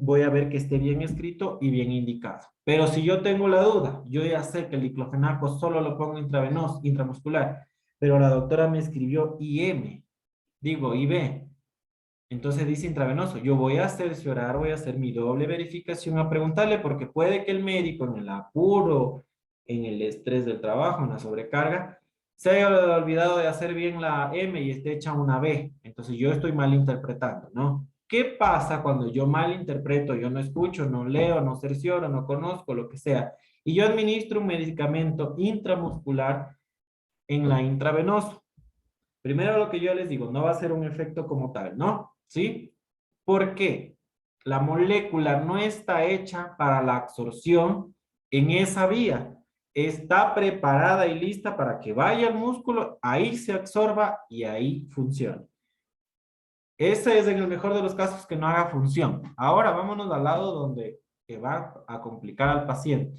voy a ver que esté bien escrito y bien indicado. Pero si yo tengo la duda, yo ya sé que el diclofenaco solo lo pongo intravenoso, intramuscular, pero la doctora me escribió IM, digo IB, entonces dice intravenoso. Yo voy a cerciorar, voy a hacer mi doble verificación a preguntarle, porque puede que el médico en el apuro, en el estrés del trabajo, en la sobrecarga, se haya olvidado de hacer bien la M y esté hecha una B. Entonces yo estoy mal interpretando, ¿no? ¿Qué pasa cuando yo mal interpreto, yo no escucho, no leo, no cercioro, no conozco, lo que sea, y yo administro un medicamento intramuscular en la intravenoso? Primero lo que yo les digo, no va a ser un efecto como tal, ¿no? ¿Sí? ¿Por qué? La molécula no está hecha para la absorción en esa vía. Está preparada y lista para que vaya al músculo, ahí se absorba y ahí funcione. Ese es en el mejor de los casos que no haga función. Ahora vámonos al lado donde va a complicar al paciente.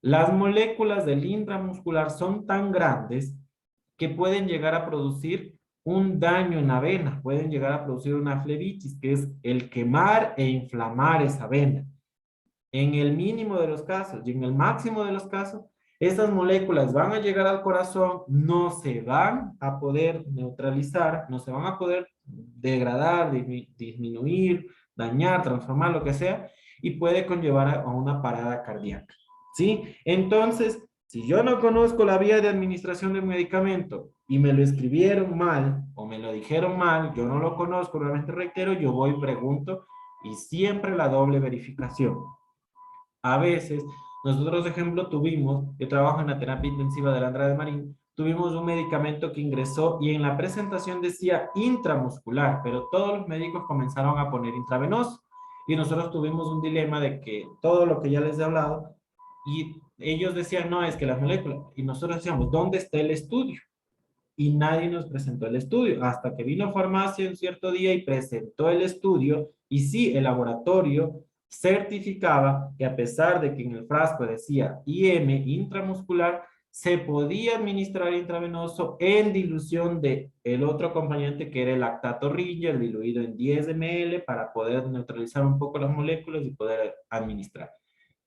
Las moléculas del intramuscular son tan grandes que pueden llegar a producir un daño en la vena, pueden llegar a producir una flebitis, que es el quemar e inflamar esa vena. En el mínimo de los casos y en el máximo de los casos, esas moléculas van a llegar al corazón, no se van a poder neutralizar, no se van a poder degradar, disminuir, dañar, transformar, lo que sea, y puede conllevar a una parada cardíaca, ¿sí? Entonces, si yo no conozco la vía de administración del medicamento y me lo escribieron mal o me lo dijeron mal, yo no lo conozco, nuevamente reitero, yo voy y pregunto y siempre la doble verificación. A veces, nosotros, ejemplo, yo trabajo en la terapia intensiva de la Andrade Marín, tuvimos un medicamento que ingresó y en la presentación decía intramuscular, pero todos los médicos comenzaron a poner intravenoso. Y nosotros tuvimos un dilema de que todo lo que ya les he hablado, y ellos decían, no, es que las moléculas, y nosotros decíamos, ¿dónde está el estudio? Y nadie nos presentó el estudio, hasta que vino farmacia un cierto día y presentó el estudio, y sí, el laboratorio certificaba que a pesar de que en el frasco decía IM intramuscular, se podía administrar intravenoso en dilución de el otro acompañante que era el lactato Ringer, diluido en 10 ml para poder neutralizar un poco las moléculas y poder administrar.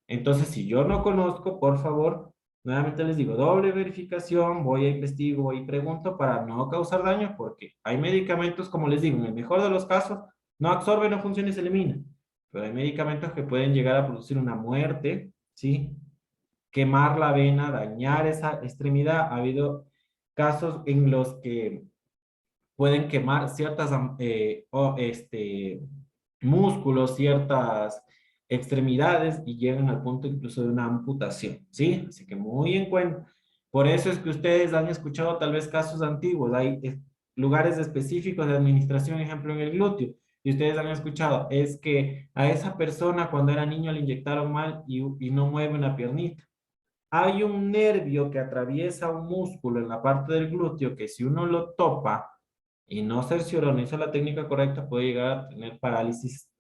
Entonces, si yo no conozco, por favor, nuevamente les digo, doble verificación, voy a investigar, voy y pregunto para no causar daño, porque hay medicamentos, como les digo, en el mejor de los casos, no absorben, no funcionan y se eliminan. Pero hay medicamentos que pueden llegar a producir una muerte, ¿sí? Quemar la vena, dañar esa extremidad. Ha habido casos en los que pueden quemar ciertas músculos, ciertas extremidades y llegan al punto incluso de una amputación, ¿sí? Así que muy en cuenta. Por eso es que ustedes han escuchado tal vez casos antiguos, hay lugares específicos de administración, ejemplo en el glúteo, y ustedes han escuchado, es que a esa persona cuando era niño le inyectaron mal y no mueve una piernita. Hay un nervio que atraviesa un músculo en la parte del glúteo que si uno lo topa y no cercioró, no hizo la técnica correcta, puede llegar a tener parálisis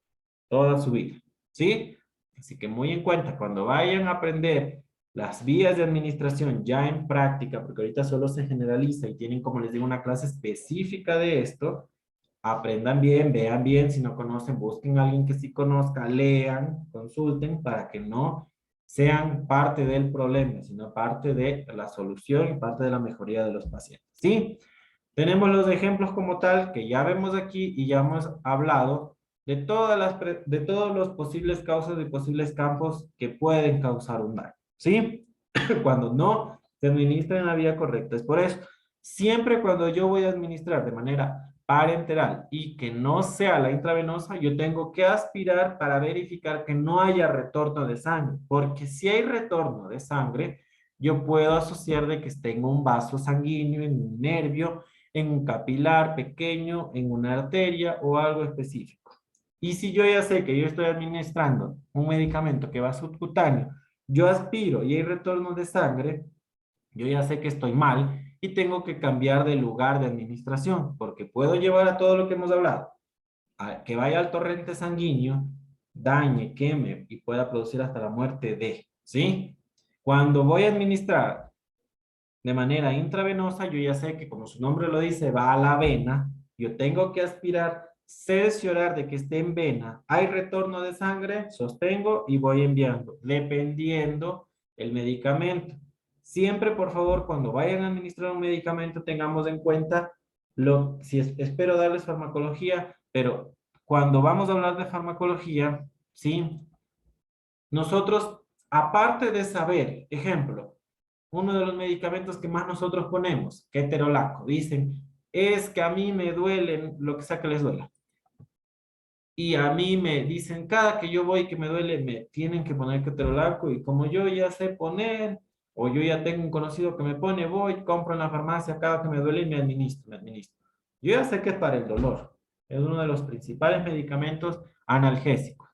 toda su vida, ¿sí? Así que muy en cuenta, cuando vayan a aprender las vías de administración ya en práctica, porque ahorita solo se generaliza y tienen, como les digo, una clase específica de esto, aprendan bien, vean bien, si no conocen, busquen a alguien que sí conozca, lean, consulten, para que no sean parte del problema, sino parte de la solución y parte de la mejoría de los pacientes. ¿Sí? Tenemos los ejemplos como tal que ya vemos aquí y ya hemos hablado de de todos los posibles causas y posibles campos que pueden causar un daño. ¿Sí? Cuando no se administra en la vía correcta. Es por eso, siempre cuando yo voy a administrar de manera parenteral y que no sea la intravenosa, yo tengo que aspirar para verificar que no haya retorno de sangre. Porque si hay retorno de sangre, yo puedo asociar de que esté en un vaso sanguíneo, en un nervio, en un capilar pequeño, en una arteria o algo específico. Y si yo ya sé que yo estoy administrando un medicamento que va subcutáneo, yo aspiro y hay retorno de sangre, yo ya sé que estoy mal y tengo que cambiar de lugar de administración, porque puedo llevar a todo lo que hemos hablado, a que vaya al torrente sanguíneo, dañe, queme y pueda producir hasta la muerte de, ¿sí? Cuando voy a administrar de manera intravenosa, yo ya sé que como su nombre lo dice, va a la vena, yo tengo que aspirar, cerciorar de que esté en vena, hay retorno de sangre, sostengo y voy enviando, dependiendo el medicamento. Siempre, por favor, cuando vayan a administrar un medicamento, tengamos en cuenta, espero darles farmacología, pero cuando vamos a hablar de farmacología, ¿sí? Nosotros, aparte de saber, ejemplo, uno de los medicamentos que más nosotros ponemos, ketorolaco, dicen, es que a mí me duelen, lo que sea que les duela. Y a mí me dicen, cada que yo voy que me duele, me tienen que poner ketorolaco, y como yo ya sé poner, o yo ya tengo un conocido que me pone, voy, compro en la farmacia cada que me duele y me administro. Yo ya sé que es para el dolor. Es uno de los principales medicamentos analgésicos.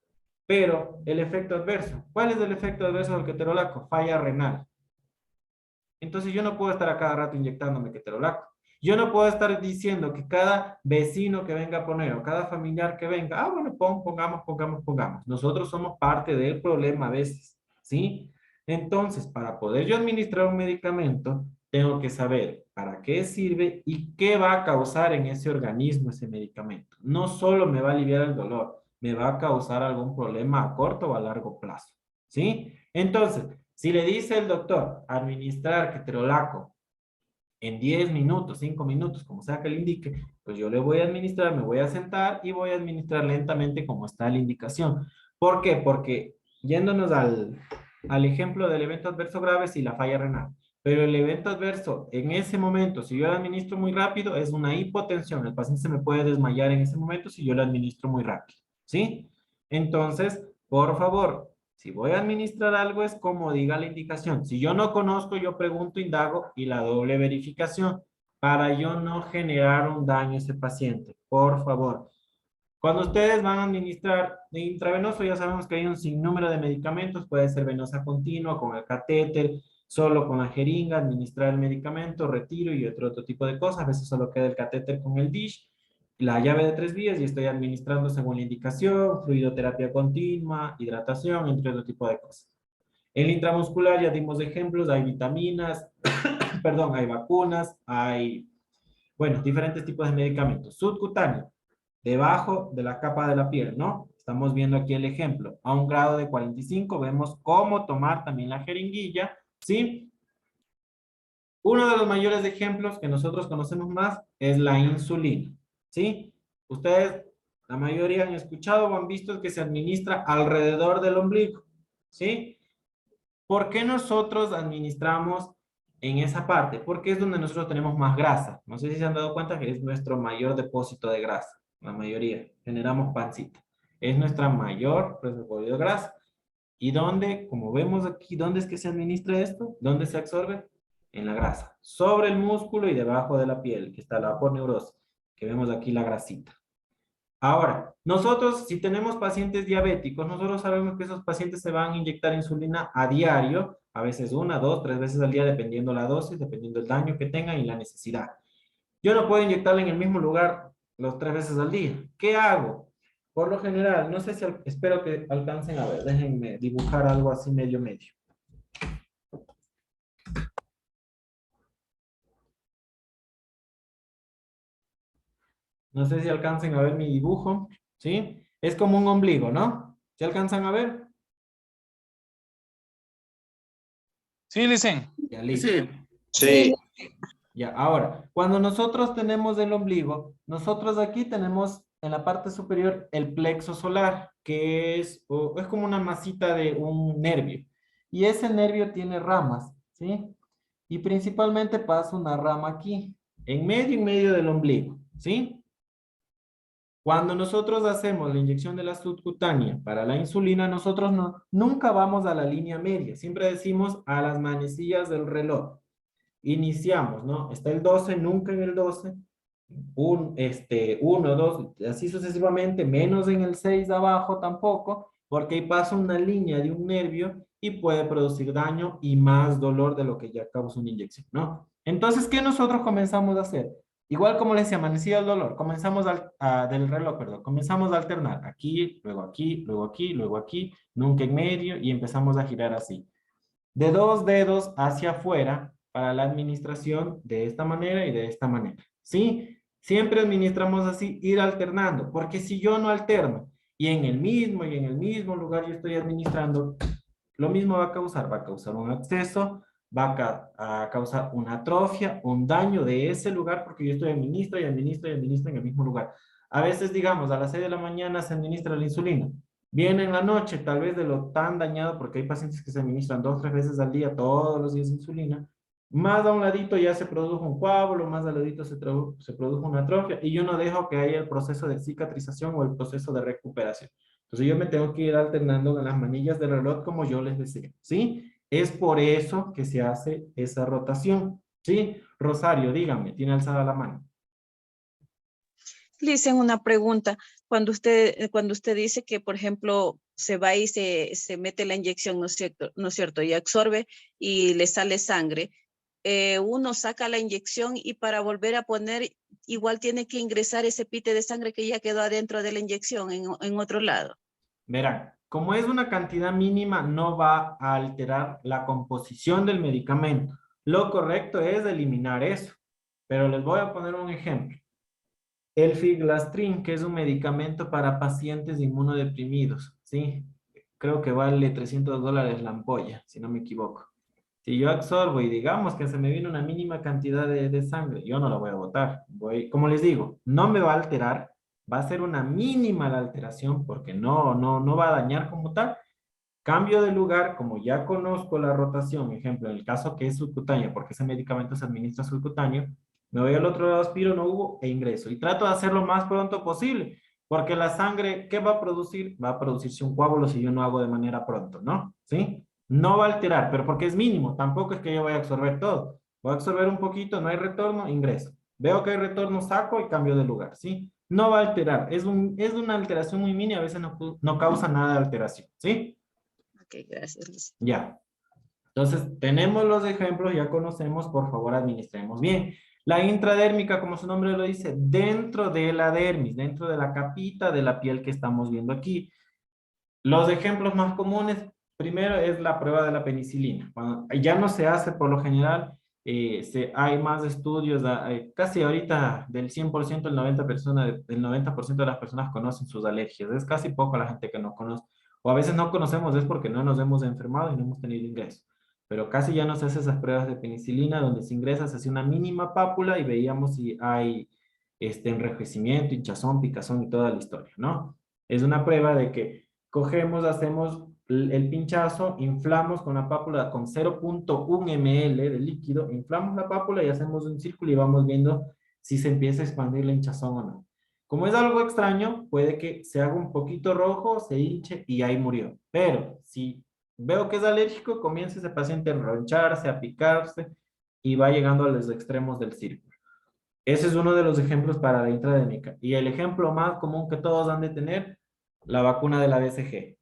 Pero el efecto adverso, ¿cuál es el efecto adverso del ketorolaco? Falla renal. Entonces yo no puedo estar a cada rato inyectándome ketorolaco. Yo no puedo estar diciendo que cada vecino que venga a poner o cada familiar que venga, bueno, pongamos. Nosotros somos parte del problema a veces, ¿sí? Entonces, para poder yo administrar un medicamento, tengo que saber para qué sirve y qué va a causar en ese organismo ese medicamento. No solo me va a aliviar el dolor, me va a causar algún problema a corto o a largo plazo, ¿sí? Entonces, si le dice el doctor administrar ketorolaco en 10 minutos, 5 minutos, como sea que le indique, pues yo le voy a administrar, me voy a sentar y voy a administrar lentamente como está la indicación. ¿Por qué? Porque yéndonos al ejemplo del evento adverso grave, sí, la falla renal. Pero el evento adverso, en ese momento, si yo lo administro muy rápido, es una hipotensión. El paciente se me puede desmayar en ese momento si yo lo administro muy rápido, ¿sí? Entonces, por favor, si voy a administrar algo es como diga la indicación. Si yo no conozco, yo pregunto, indago y la doble verificación para yo no generar un daño a ese paciente. Por favor. Cuando ustedes van a administrar de intravenoso, ya sabemos que hay un sinnúmero de medicamentos. Puede ser venosa continua, con el catéter, solo con la jeringa, administrar el medicamento, retiro y otro tipo de cosas. A veces solo queda el catéter con el dish, la llave de 3 vías y estoy administrando según la indicación, fluidoterapia continua, hidratación, entre otro tipo de cosas. En el intramuscular ya dimos ejemplos, hay vitaminas, perdón, hay vacunas, hay, bueno, diferentes tipos de medicamentos. Subcutáneo, debajo de la capa de la piel, ¿no? Estamos viendo aquí el ejemplo. A un grado de 45 vemos cómo tomar también la jeringuilla, ¿sí? Uno de los mayores ejemplos que nosotros conocemos más es la insulina, ¿sí? Ustedes, la mayoría han escuchado o han visto que se administra alrededor del ombligo, ¿sí? ¿Por qué nosotros administramos en esa parte? Porque es donde nosotros tenemos más grasa. No sé si se han dado cuenta que es nuestro mayor depósito de grasa. La mayoría. Generamos pancita. Es nuestra mayor reservorio de grasa. ¿Y dónde? Como vemos aquí, ¿dónde es que se administra esto? ¿Dónde se absorbe? En la grasa. Sobre el músculo y debajo de la piel, que está la aponeurosis, que vemos aquí la grasita. Ahora, nosotros, si tenemos pacientes diabéticos, nosotros sabemos que esos pacientes se van a inyectar insulina a diario, a veces 1, 2, 3 veces al día, dependiendo la dosis, dependiendo el daño que tengan y la necesidad. Yo no puedo inyectarla en el mismo lugar los 3 veces al día. ¿Qué hago? Por lo general, no sé si, espero que alcancen a ver, déjenme dibujar algo así medio. No sé si alcancen a ver mi dibujo, ¿sí? Es como un ombligo, ¿no? ¿Se alcanzan a ver? Sí, dicen. Ya, listo. Sí. Sí. Ya, ahora, cuando nosotros tenemos el ombligo, nosotros aquí tenemos en la parte superior el plexo solar, que es como una masita de un nervio. Y ese nervio tiene ramas, ¿sí? Y principalmente pasa una rama aquí, en medio del ombligo, ¿sí? Cuando nosotros hacemos la inyección de la subcutánea para la insulina, nosotros nunca vamos a la línea media, siempre decimos a las manecillas del reloj. Iniciamos, ¿no? Está el 12, nunca en el 12, 1, 2, así sucesivamente, menos en el 6 de abajo tampoco, porque ahí pasa una línea de un nervio y puede producir daño y más dolor de lo que ya causa una inyección, ¿no? Entonces, ¿qué nosotros comenzamos a hacer? Igual como les decía, amanecía el dolor, comenzamos del reloj, perdón, comenzamos a alternar aquí, luego aquí, luego aquí, luego aquí, nunca en medio y empezamos a girar así de 2 dedos hacia afuera para la administración de esta manera y de esta manera. ¿Sí? Siempre administramos así, ir alternando, porque si yo no alterno y en el mismo lugar yo estoy administrando, lo mismo va a causar un absceso, a causar una atrofia, un daño de ese lugar, porque yo estoy administro y administro y administro en el mismo lugar. A veces, digamos, a las 6 de la mañana se administra la insulina. Viene en la noche, tal vez de lo tan dañado, porque hay pacientes que se administran 2 o 3 veces al día, todos los días insulina. Más a un ladito ya se produjo un coágulo, más al ladito se produjo una atrofia, y yo no dejo que haya el proceso de cicatrización o el proceso de recuperación. Entonces yo me tengo que ir alternando en las manillas del reloj como yo les decía, ¿sí? Es por eso que se hace esa rotación, ¿sí? Rosario, dígame, tiene alzada la mano. Le dicen una pregunta. Cuando usted dice que, por ejemplo, se va y se mete la inyección, ¿no es cierto? ¿No es cierto? Y absorbe y le sale sangre. Uno saca la inyección y para volver a poner, igual tiene que ingresar ese pite de sangre que ya quedó adentro de la inyección en otro lado. Verán, como es una cantidad mínima, no va a alterar la composición del medicamento. Lo correcto es eliminar eso. Pero les voy a poner un ejemplo. El Filgrastim, que es un medicamento para pacientes inmunodeprimidos, ¿sí? Creo que vale $300 la ampolla, si no me equivoco. Si yo absorbo y digamos que se me viene una mínima cantidad de sangre, yo no la voy a botar. Como les digo, no me va a alterar, va a ser una mínima la alteración porque no va a dañar como tal. Cambio de lugar, como ya conozco la rotación, ejemplo, en el caso que es subcutáneo, porque ese medicamento se administra subcutáneo, me voy al otro lado, aspiro, no hubo, e ingreso. Y trato de hacerlo lo más pronto posible, porque la sangre, ¿qué va a producir? Va a producirse un coágulo si yo no hago de manera pronto, ¿no? ¿Sí? No va a alterar, pero porque es mínimo, tampoco es que yo voy a absorber todo. Voy a absorber un poquito, no hay retorno, ingreso. Veo que hay retorno, saco y cambio de lugar, ¿sí? No va a alterar, es una alteración muy mínima, a veces no causa nada de alteración, ¿sí? Ok, gracias, Liz. Ya. Entonces, tenemos los ejemplos, ya conocemos, por favor, administremos bien. La intradérmica, como su nombre lo dice, dentro de la dermis, dentro de la capita de la piel que estamos viendo aquí. Los ejemplos más comunes, primero es la prueba de la penicilina. Cuando ya no se hace por lo general, hay más estudios, casi ahorita del 100%, el 90% de las personas conocen sus alergias. Es casi poco la gente que no conoce. O a veces no conocemos es porque no nos hemos enfermado y no hemos tenido ingreso. Pero casi ya no se hace esas pruebas de penicilina donde se ingresa, se hace una mínima pápula y veíamos si hay enrojecimiento, hinchazón, picazón y toda la historia, ¿no? Es una prueba de que cogemos, hacemos el pinchazo, inflamos con la pápula con 0.1 ml de líquido, inflamos la pápula y hacemos un círculo y vamos viendo si se empieza a expandir la hinchazón o no. Como es algo extraño, puede que se haga un poquito rojo, se hinche y ahí murió. Pero si veo que es alérgico, comienza ese paciente a enroncharse, a picarse y va llegando a los extremos del círculo. Ese es uno de los ejemplos para la intradérmica. Y el ejemplo más común que todos han de tener, la vacuna de la BCG.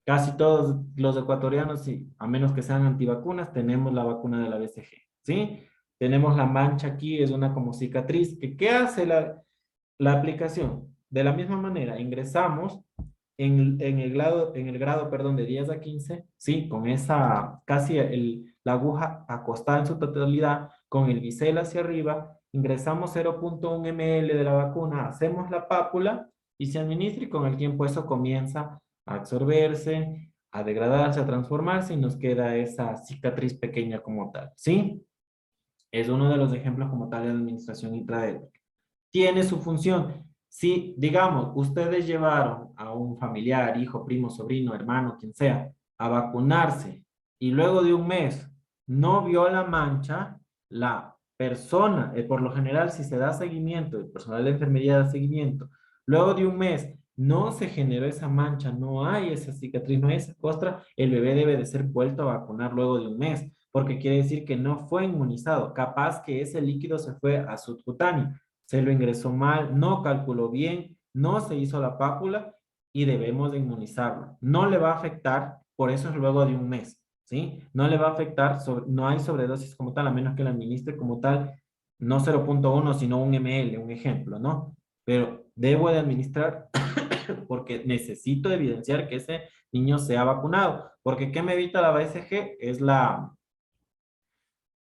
Casi todos los ecuatorianos, sí, a menos que sean antivacunas, tenemos la vacuna de la BCG, ¿sí? Tenemos la mancha aquí, es una como cicatriz. ¿Qué hace la aplicación? De la misma manera, ingresamos en el grado, perdón, de 10 a 15, ¿sí? Con esa, casi la aguja acostada en su totalidad, con el bisel hacia arriba, ingresamos 0.1 ml de la vacuna, hacemos la pápula y se administra y con el tiempo eso comienza a absorberse, a degradarse, a transformarse y nos queda esa cicatriz pequeña como tal, ¿sí? Es uno de los ejemplos como tal de administración intradérmica. Tiene su función. Si, digamos, ustedes llevaron a un familiar, hijo, primo, sobrino, hermano, quien sea, a vacunarse y luego de un mes no vio la mancha, la persona, por lo general, si se da seguimiento, el personal de enfermería da seguimiento, luego de un mes no se generó esa mancha, no hay esa cicatriz, no hay esa costra, el bebé debe de ser vuelto a vacunar luego de un mes, porque quiere decir que no fue inmunizado, capaz que ese líquido se fue a subcutáneo, se lo ingresó mal, no calculó bien, no se hizo la pápula y debemos de inmunizarlo. No le va a afectar, por eso es luego de un mes, ¿sí? No le va a afectar, no hay sobredosis como tal, a menos que la administre como tal, no 0.1, sino un ml, un ejemplo, ¿no? Pero debo de administrar porque necesito evidenciar que ese niño sea vacunado. Porque ¿qué me evita la BCG? Es la...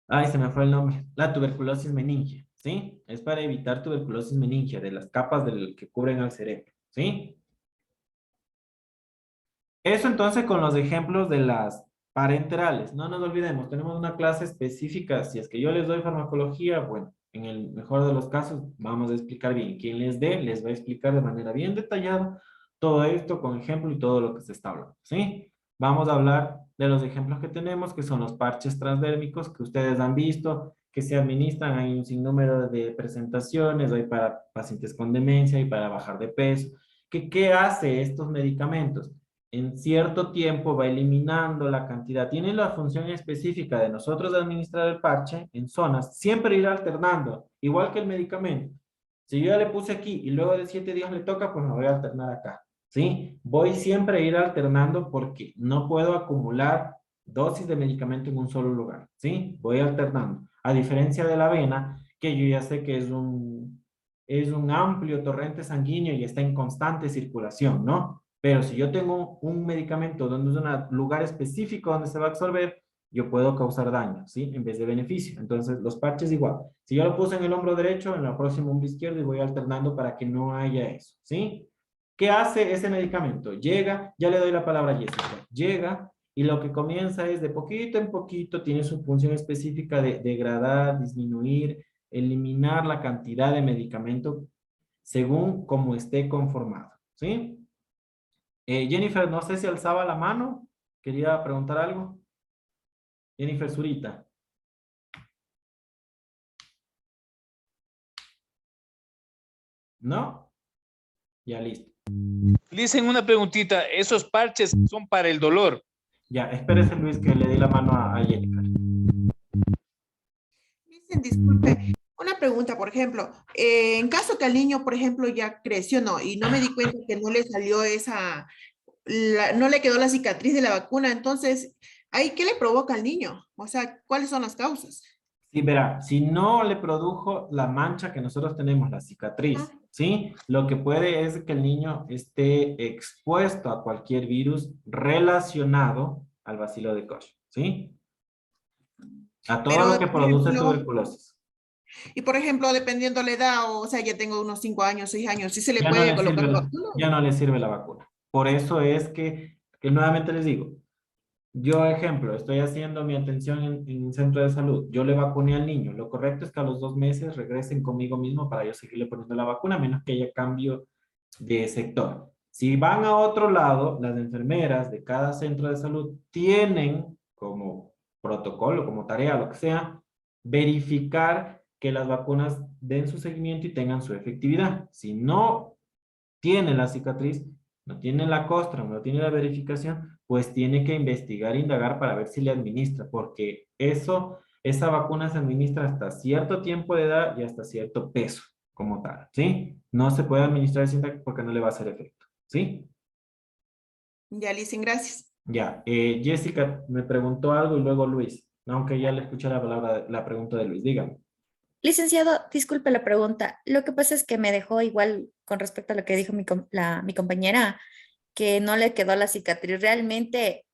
Ay, se me fue el nombre. La tuberculosis meningia, ¿sí? Es para evitar tuberculosis meningia de las capas que cubren al cerebro, ¿sí? Eso entonces con los ejemplos de las parenterales. No nos olvidemos, tenemos una clase específica. Si es que yo les doy farmacología, bueno, en el mejor de los casos vamos a explicar bien. Quien les dé, les va a explicar de manera bien detallada todo esto con ejemplo y todo lo que se está hablando, ¿sí? Vamos a hablar de los ejemplos que tenemos, que son los parches transdérmicos que ustedes han visto, que se administran. Hay un sinnúmero de presentaciones, hay para pacientes con demencia y para bajar de peso. ¿Qué hace estos medicamentos? En cierto tiempo va eliminando la cantidad. Tiene la función específica de nosotros administrar el parche en zonas, siempre ir alternando, igual que el medicamento. Si yo ya le puse aquí y luego de 7 días le toca, pues me voy a alternar acá, ¿sí? Voy siempre a ir alternando porque no puedo acumular dosis de medicamento en un solo lugar, ¿sí? Voy alternando. A diferencia de la avena, que yo ya sé que es un amplio torrente sanguíneo y está en constante circulación, ¿no? Pero si yo tengo un medicamento donde es un lugar específico donde se va a absorber, yo puedo causar daño, ¿sí? En vez de beneficio. Entonces, los parches igual. Si yo lo puse en el hombro derecho, en la próxima hombro izquierdo y voy alternando para que no haya eso, ¿sí? ¿Qué hace ese medicamento? Llega, ya le doy la palabra a Jessica. Llega y lo que comienza es de poquito en poquito, tiene su función específica de degradar, disminuir, eliminar la cantidad de medicamento según como esté conformado, ¿sí? Jennifer, no sé si alzaba la mano. Quería preguntar algo. Jennifer Zurita. ¿No? Ya listo. Le dicen una preguntita, esos parches son para el dolor. Ya, espérese Luis que le di la mano a Jennifer. Dicen, disculpe, una pregunta, por ejemplo, en caso que el niño, por ejemplo, ya creció, ¿no? Y no me di cuenta que no le salió no le quedó la cicatriz de la vacuna, entonces, ¿ahí qué le provoca al niño? O sea, ¿cuáles son las causas? Sí, verá, si no le produjo la mancha que nosotros tenemos, la cicatriz, ¿sí? Lo que puede es que el niño esté expuesto a cualquier virus relacionado al bacilo de Koch, ¿sí? A todo Pero, lo que por produce ejemplo, tuberculosis. y por ejemplo, dependiendo la edad, o sea, ya tengo unos 5 años, 6 años, ¿sí se le Ya no puede le colocar sirve, la vacuna? ya no le sirve la vacuna. Por eso es que nuevamente les digo, yo ejemplo, estoy haciendo mi atención en un centro de salud, yo le vacuné al niño, lo correcto es que a los 2 meses regresen conmigo mismo para yo seguirle poniendo la vacuna, a menos que haya cambio de sector. Si van a otro lado, las enfermeras de cada centro de salud tienen como protocolo, como tarea, lo que sea, verificar que las vacunas den su seguimiento y tengan su efectividad. Si no tiene la cicatriz, no tiene la costra, no tiene la verificación, pues tiene que investigar e indagar para ver si le administra, porque esa vacuna se administra hasta cierto tiempo de edad y hasta cierto peso como tal, ¿sí? No se puede administrar porque no le va a hacer efecto, ¿sí? Ya, Licen, gracias. Ya, Jessica me preguntó algo y luego Luis, aunque ya le escuché la pregunta de Luis, dígame. Licenciado, disculpe la pregunta. Lo que pasa es que me dejó igual con respecto a lo que dijo mi compañera, que no le quedó la cicatriz. Realmente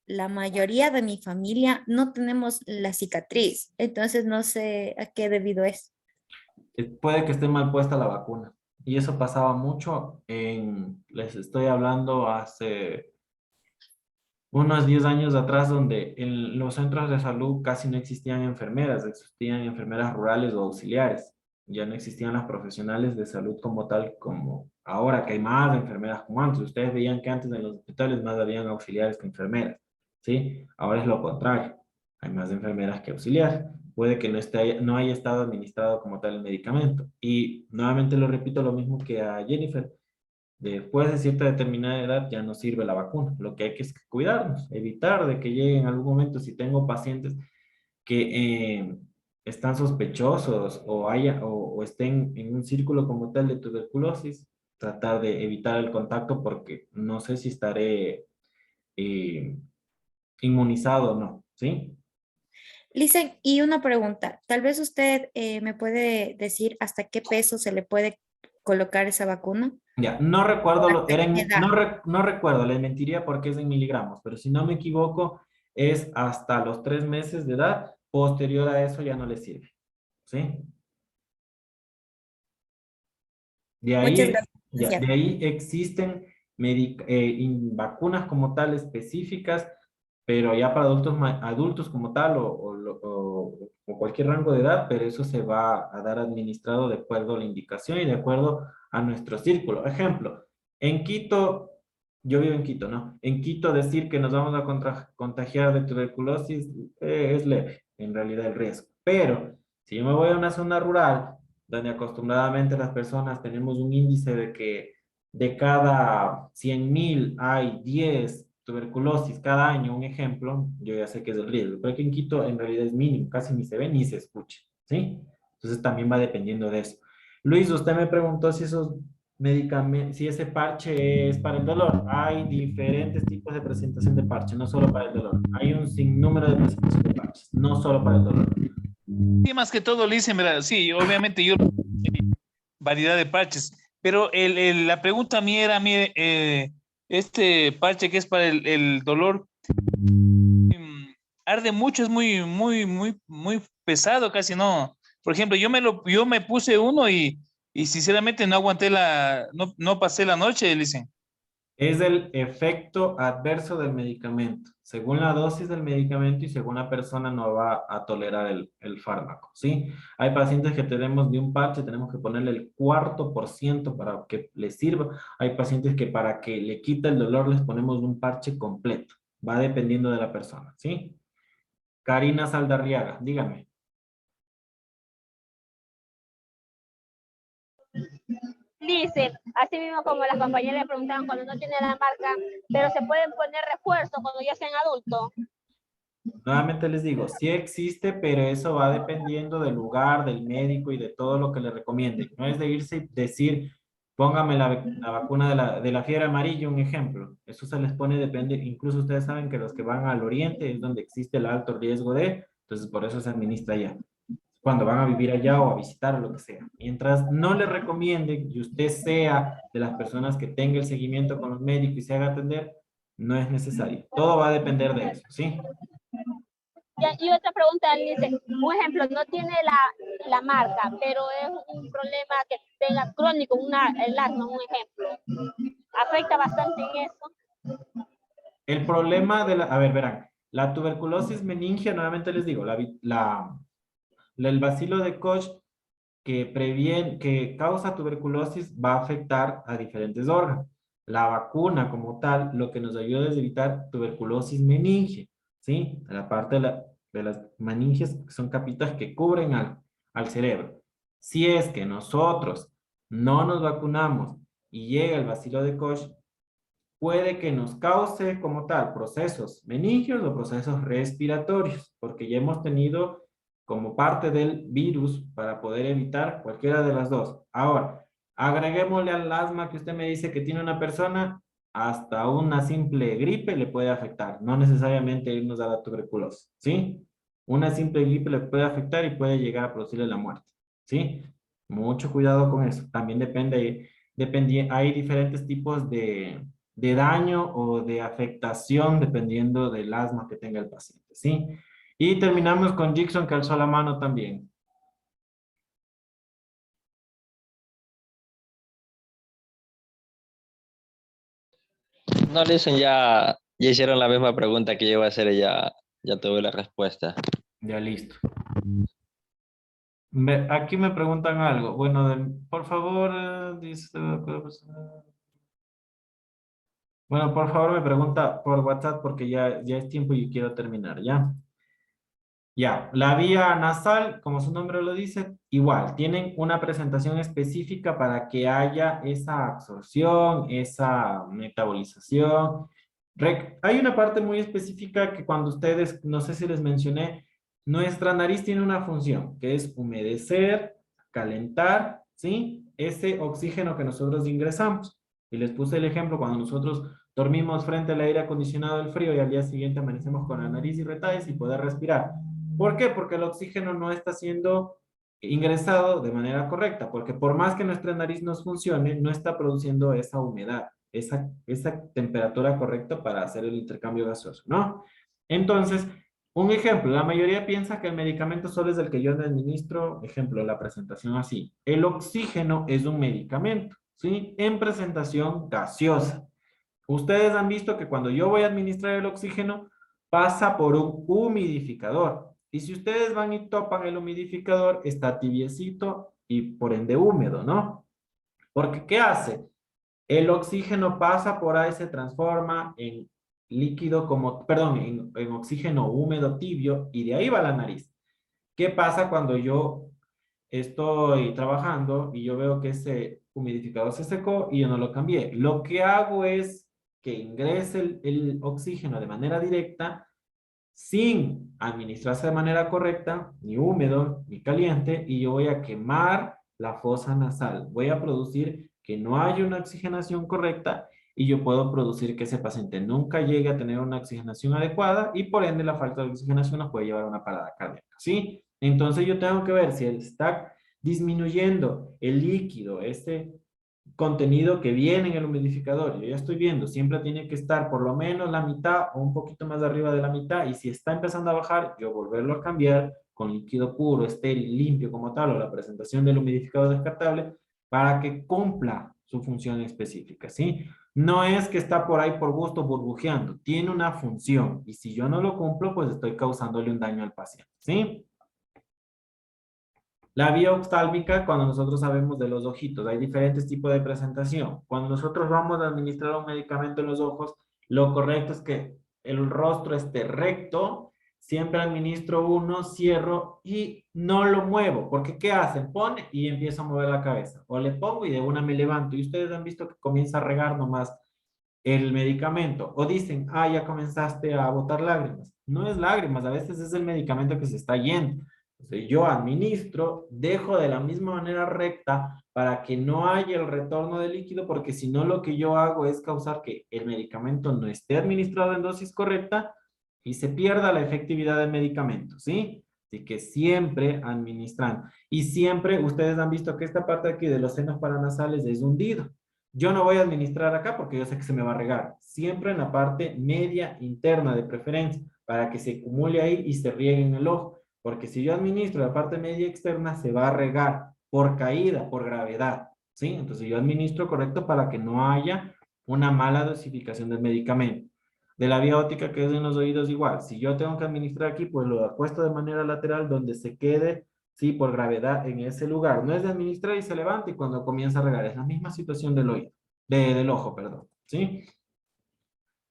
la mayoría de mi familia no tenemos la cicatriz, entonces no sé a qué debido es. Puede que esté mal puesta la vacuna. Y eso pasaba mucho les estoy hablando hace unos 10 años atrás, donde en los centros de salud casi no existían enfermeras, existían enfermeras rurales o auxiliares. Ya no existían las profesionales de salud como tal, como ahora que hay más enfermeras como antes. Ustedes veían que antes en los hospitales más habían auxiliares que enfermeras, ¿sí? Ahora es lo contrario. Hay más enfermeras que auxiliares. Puede que no haya estado administrado como tal el medicamento. Y nuevamente lo repito, lo mismo que a Jennifer. Después de cierta determinada edad ya no sirve la vacuna. Lo que hay que es cuidarnos, evitar de que lleguen en algún momento, si tengo pacientes que están sospechosos o estén en un círculo como tal de tuberculosis, tratar de evitar el contacto porque no sé si estaré eh, inmunizado o no, ¿sí? Listen, y una pregunta, tal vez usted me puede decir hasta qué peso se le puede colocar esa vacuna. Ya, no ¿O recuerdo, hasta qué edad? no recuerdo, les mentiría porque es en miligramos, pero si no me equivoco, es hasta los 3 meses de edad, posterior a eso ya no le sirve, ¿sí? De Muchas ahí, gracias. ya, de ahí existen vacunas como tal específicas, pero ya para adultos como tal o cualquier rango de edad, pero eso se va a dar administrado de acuerdo a la indicación y de acuerdo a nuestro círculo. Ejemplo, en Quito, yo vivo en Quito, ¿no? En Quito decir que nos vamos a contagiar de tuberculosis es leve, en realidad el riesgo. Pero si yo me voy a una zona rural, donde acostumbradamente las personas tenemos un índice de que de cada 100.000 hay 10 tuberculosis cada año, un ejemplo, yo ya sé que es el riesgo, pero que en Quito en realidad es mínimo, casi ni se ve ni se escucha, ¿sí? Entonces también va dependiendo de eso. Luis, usted me preguntó si esos medicamentos, si ese parche es para el dolor. Hay diferentes tipos de presentación de parche, no solo para el dolor. Hay un sinnúmero de presentación de parches, no solo para el dolor. Sí, más que todo, Lice, mira, sí, obviamente yo variedad de parches, pero la pregunta mía era, mire, este parche que es para el dolor, arde mucho, es muy pesado, casi no. Por ejemplo, yo me puse uno y sinceramente no aguanté no pasé la noche, Lice. Es el efecto adverso del medicamento. Según la dosis del medicamento y según la persona no va a tolerar el fármaco, ¿sí? Hay pacientes que tenemos de un parche, tenemos que ponerle el 4% para que le sirva. Hay pacientes que para que le quite el dolor les ponemos un parche completo. Va dependiendo de la persona, ¿sí? Karina Saldarriaga, dígame. Dice, así mismo como las compañeras le preguntaban cuando no tiene la marca, pero se pueden poner refuerzos cuando ya sean adultos. Nuevamente les digo, sí existe, pero eso va dependiendo del lugar, del médico y de todo lo que le recomiende. No es de irse y decir, póngame la vacuna de la fiebre amarilla, un ejemplo. Eso se les pone, depende, incluso ustedes saben que los que van al oriente es donde existe el alto riesgo entonces por eso se administra allá, cuando van a vivir allá o a visitar o lo que sea. Mientras no le recomiende y usted sea de las personas que tenga el seguimiento con los médicos y se haga atender, no es necesario. Todo va a depender de eso, ¿sí? Ya, y otra pregunta, dice, un ejemplo, no tiene la marca, pero es un problema que tenga crónico, el asma, un ejemplo. ¿Afecta bastante en eso? El problema a ver, verán, la tuberculosis meningia, nuevamente les digo, el bacilo de Koch que causa tuberculosis va a afectar a diferentes órganos. La vacuna como tal, lo que nos ayuda es evitar tuberculosis meningia, ¿sí? La parte de las meningias son capitas que cubren al cerebro. Si es que nosotros no nos vacunamos y llega el bacilo de Koch, puede que nos cause como tal procesos meningios o procesos respiratorios, porque ya hemos tenido como parte del virus para poder evitar cualquiera de las dos. Ahora, agreguémosle al asma que usted me dice que tiene una persona, hasta una simple gripe le puede afectar, no necesariamente irnos a la tuberculosis, ¿sí? Una simple gripe le puede afectar y puede llegar a producirle la muerte, ¿sí? Mucho cuidado con eso. También hay diferentes tipos de daño o de afectación dependiendo del asma que tenga el paciente, ¿sí? Y terminamos con Jackson, que alzó la mano también. No, dicen, ya hicieron la misma pregunta que yo iba a hacer y ya tuve la respuesta. Ya listo. Aquí me preguntan algo. Bueno, por favor, dice... Bueno, por favor me pregunta por WhatsApp porque ya es tiempo y quiero terminar, ¿ya? Ya, la vía nasal, como su nombre lo dice, igual, tienen una presentación específica para que haya esa absorción, esa metabolización. Hay una parte muy específica que cuando ustedes, no sé si les mencioné, nuestra nariz tiene una función, que es humedecer, calentar, ¿sí? Ese oxígeno que nosotros ingresamos. Y les puse el ejemplo cuando nosotros dormimos frente al aire acondicionado del frío y al día siguiente amanecemos con la nariz irritada y sin poder respirar. ¿Por qué? Porque el oxígeno no está siendo ingresado de manera correcta, porque por más que nuestra nariz nos funcione, no está produciendo esa humedad, esa temperatura correcta para hacer el intercambio gaseoso, ¿no? Entonces, un ejemplo, la mayoría piensa que el medicamento solo es el que yo le administro, ejemplo, la presentación así. El oxígeno es un medicamento, ¿sí? En presentación gaseosa. Ustedes han visto que cuando yo voy a administrar el oxígeno, pasa por un humidificador. Y si ustedes van y topan el humidificador, está tibiecito y por ende húmedo, ¿no? Porque ¿qué hace? El oxígeno pasa por ahí, se transforma en líquido como, perdón, en oxígeno húmedo tibio y de ahí va la nariz. ¿Qué pasa cuando yo estoy trabajando y yo veo que ese humidificador se secó y yo no lo cambié? Lo que hago es que ingrese el oxígeno de manera directa sin administrarse de manera correcta, ni húmedo, ni caliente, y yo voy a quemar la fosa nasal. Voy a producir que no haya una oxigenación correcta y yo puedo producir que ese paciente nunca llegue a tener una oxigenación adecuada y por ende la falta de oxigenación nos puede llevar a una parada cardíaca, ¿sí? Entonces yo tengo que ver si está disminuyendo el líquido, este contenido que viene en el humidificador. Yo ya estoy viendo, siempre tiene que estar por lo menos la mitad o un poquito más arriba de la mitad, y si está empezando a bajar, yo volverlo a cambiar con líquido puro, estéril, limpio como tal, o la presentación del humidificador descartable, para que cumpla su función específica, ¿sí? No es que está por ahí por gusto burbujeando, tiene una función, y si yo no lo cumplo, pues estoy causándole un daño al paciente, ¿sí? La vía oftálmica, cuando nosotros sabemos de los ojitos, hay diferentes tipos de presentación. Cuando nosotros vamos a administrar un medicamento en los ojos, lo correcto es que el rostro esté recto, siempre administro uno, cierro y no lo muevo, porque ¿qué hacen? Pone y empiezo a mover la cabeza, o le pongo y de una me levanto, y ustedes han visto que comienza a regar nomás el medicamento, o dicen, ah, ya comenzaste a botar lágrimas. No es lágrimas, a veces es el medicamento que se está yendo. Entonces, yo administro, dejo de la misma manera recta para que no haya el retorno de líquido, porque si no lo que yo hago es causar que el medicamento no esté administrado en dosis correcta y se pierda la efectividad del medicamento, ¿sí? Así que siempre administran. Y siempre ustedes han visto que esta parte aquí de los senos paranasales es hundido. Yo no voy a administrar acá porque yo sé que se me va a regar. Siempre en la parte media interna de preferencia, para que se acumule ahí y se riegue en el ojo. Porque si yo administro la parte media externa, se va a regar por caída, por gravedad, ¿sí? Entonces yo administro correcto para que no haya una mala dosificación del medicamento. De la vía óptica, que es en los oídos, igual. Si yo tengo que administrar aquí, pues lo apuesto de manera lateral donde se quede, sí, por gravedad en ese lugar. No es de administrar y se levanta y cuando comienza a regar. Es la misma situación del oído, del ojo, perdón, ¿sí?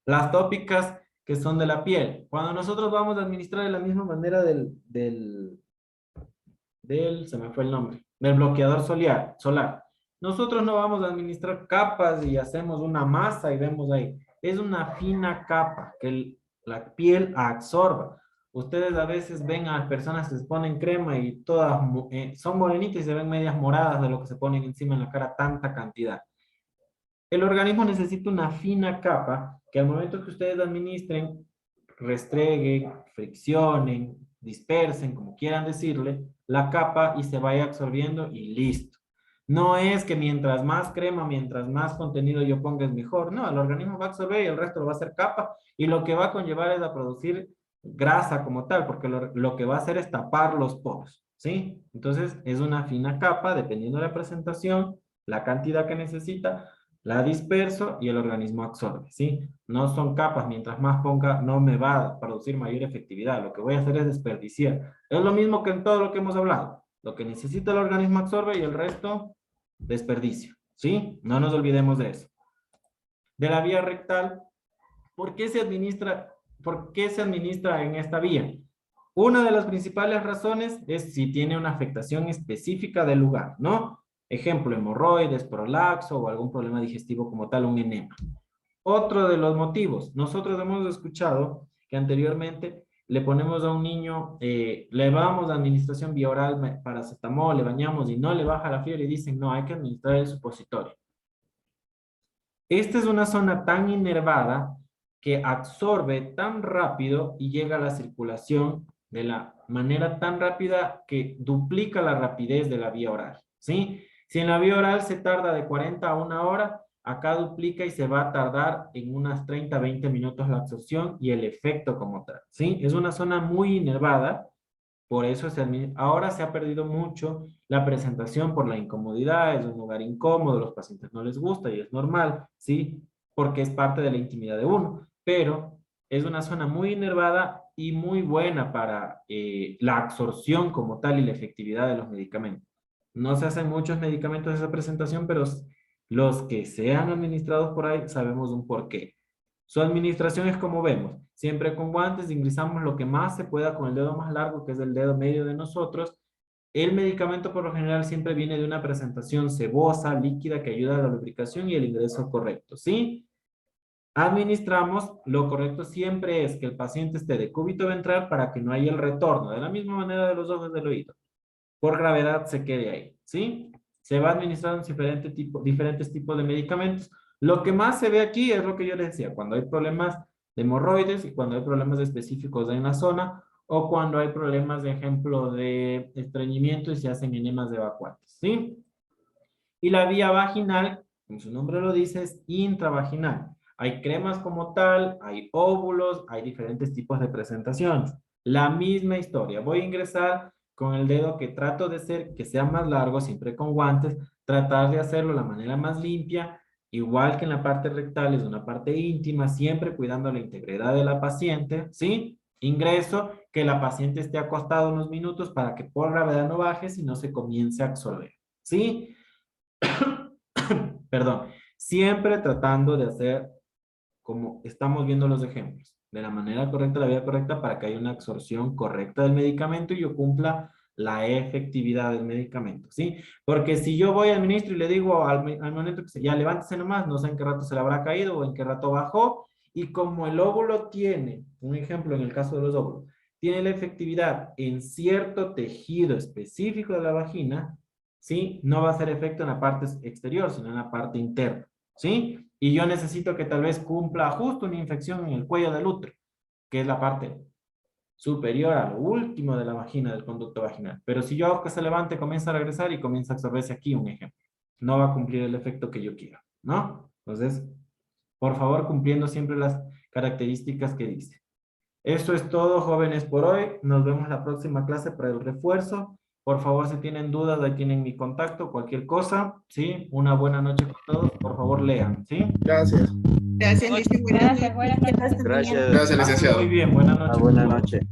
Las tópicas que son de la piel. Cuando nosotros vamos a administrar de la misma manera se me fue el nombre, del bloqueador solar. Nosotros no vamos a administrar capas y hacemos una masa y vemos ahí. Es una fina capa que la piel absorba. Ustedes a veces ven a personas que se ponen crema y todas son morenitas y se ven medias moradas de lo que se ponen encima en la cara, tanta cantidad. El organismo necesita una fina capa que al momento que ustedes administren, restreguen, friccionen, dispersen, como quieran decirle, la capa y se vaya absorbiendo y listo. No es que mientras más crema, mientras más contenido yo ponga es mejor. No, el organismo va a absorber y el resto lo va a hacer capa y lo que va a conllevar es a producir grasa como tal, porque lo que va a hacer es tapar los poros, ¿sí? Entonces es una fina capa, dependiendo de la presentación, la cantidad que necesita, la disperso y el organismo absorbe, ¿sí? No son capas, mientras más ponga no me va a producir mayor efectividad, lo que voy a hacer es desperdiciar. Es lo mismo que en todo lo que hemos hablado. Lo que necesita el organismo absorbe y el resto desperdicio, ¿sí? No nos olvidemos de eso. De la vía rectal, ¿por qué se administra en esta vía? Una de las principales razones es si tiene una afectación específica del lugar, ¿no? Ejemplo, hemorroides, prolaxo o algún problema digestivo como tal, un enema. Otro de los motivos, nosotros hemos escuchado que anteriormente le ponemos a un niño, le damos administración vía oral, paracetamol, le bañamos y no le baja la fiebre y dicen, no, hay que administrar el supositorio. Esta es una zona tan inervada que absorbe tan rápido y llega a la circulación de la manera tan rápida que duplica la rapidez de la vía oral, ¿sí? Si en la vía oral se tarda de 40 a 1 hora, acá duplica y se va a tardar en unas 30, 20 minutos la absorción y el efecto como tal, ¿sí? Es una zona muy inervada, por eso ahora se ha perdido mucho la presentación por la incomodidad, es un lugar incómodo, los pacientes no les gusta y es normal, ¿sí? Porque es parte de la intimidad de uno, pero es una zona muy inervada y muy buena para la absorción como tal y la efectividad de los medicamentos. No se hacen muchos medicamentos de esa presentación, pero los que sean administrados por ahí sabemos un porqué. Su administración es como vemos, siempre con guantes, ingresamos lo que más se pueda con el dedo más largo, que es el dedo medio de nosotros. El medicamento por lo general siempre viene de una presentación sebosa, líquida, que ayuda a la lubricación y el ingreso correcto, ¿sí? Administramos, lo correcto siempre es que el paciente esté de cúbito ventral para que no haya el retorno, de la misma manera de los ojos del oído. Por gravedad se quede ahí, ¿sí? Se va administrando diferentes tipos de medicamentos. Lo que más se ve aquí es lo que yo les decía, cuando hay problemas de hemorroides y cuando hay problemas específicos en la zona o cuando hay problemas, de ejemplo, de estreñimiento y se hacen enemas evacuantes, ¿sí? Y la vía vaginal, como su nombre lo dice, es intravaginal. Hay cremas como tal, hay óvulos, hay diferentes tipos de presentaciones. La misma historia. Voy a ingresar con el dedo que trato de hacer que sea más largo, siempre con guantes, tratar de hacerlo de la manera más limpia, igual que en la parte rectal, es una parte íntima, siempre cuidando la integridad de la paciente, ¿sí? Ingreso, que la paciente esté acostada unos minutos para que por gravedad no baje, si no se comience a absorber, ¿sí? Perdón, siempre tratando de hacer como estamos viendo los ejemplos, de la manera correcta, la vía correcta, para que haya una absorción correcta del medicamento y yo cumpla la efectividad del medicamento, ¿sí? Porque si yo voy al ministro y le digo al momento que ya levántese nomás, no sé en qué rato se le habrá caído o en qué rato bajó, y como el óvulo tiene, un ejemplo en el caso de los óvulos, tiene la efectividad en cierto tejido específico de la vagina, ¿sí? No va a hacer efecto en la parte exterior, sino en la parte interna, ¿sí? Y yo necesito que tal vez cumpla justo una infección en el cuello del útero, que es la parte superior a lo último de la vagina, del conducto vaginal. Pero si yo hago que se levante, comienza a regresar y comienza a absorberse aquí, un ejemplo. No va a cumplir el efecto que yo quiero, ¿no? Entonces, por favor, cumpliendo siempre las características que dice. Eso es todo, jóvenes, por hoy. Nos vemos la próxima clase para el refuerzo. Por favor, si tienen dudas, ahí tienen mi contacto, cualquier cosa, ¿sí? Una buena noche con todos. Por favor, lean, ¿sí? Gracias. Gracias, Lice. Buenas noches. Gracias. Gracias. Gracias, licenciado. Muy bien, buenas noches. Buenas noches.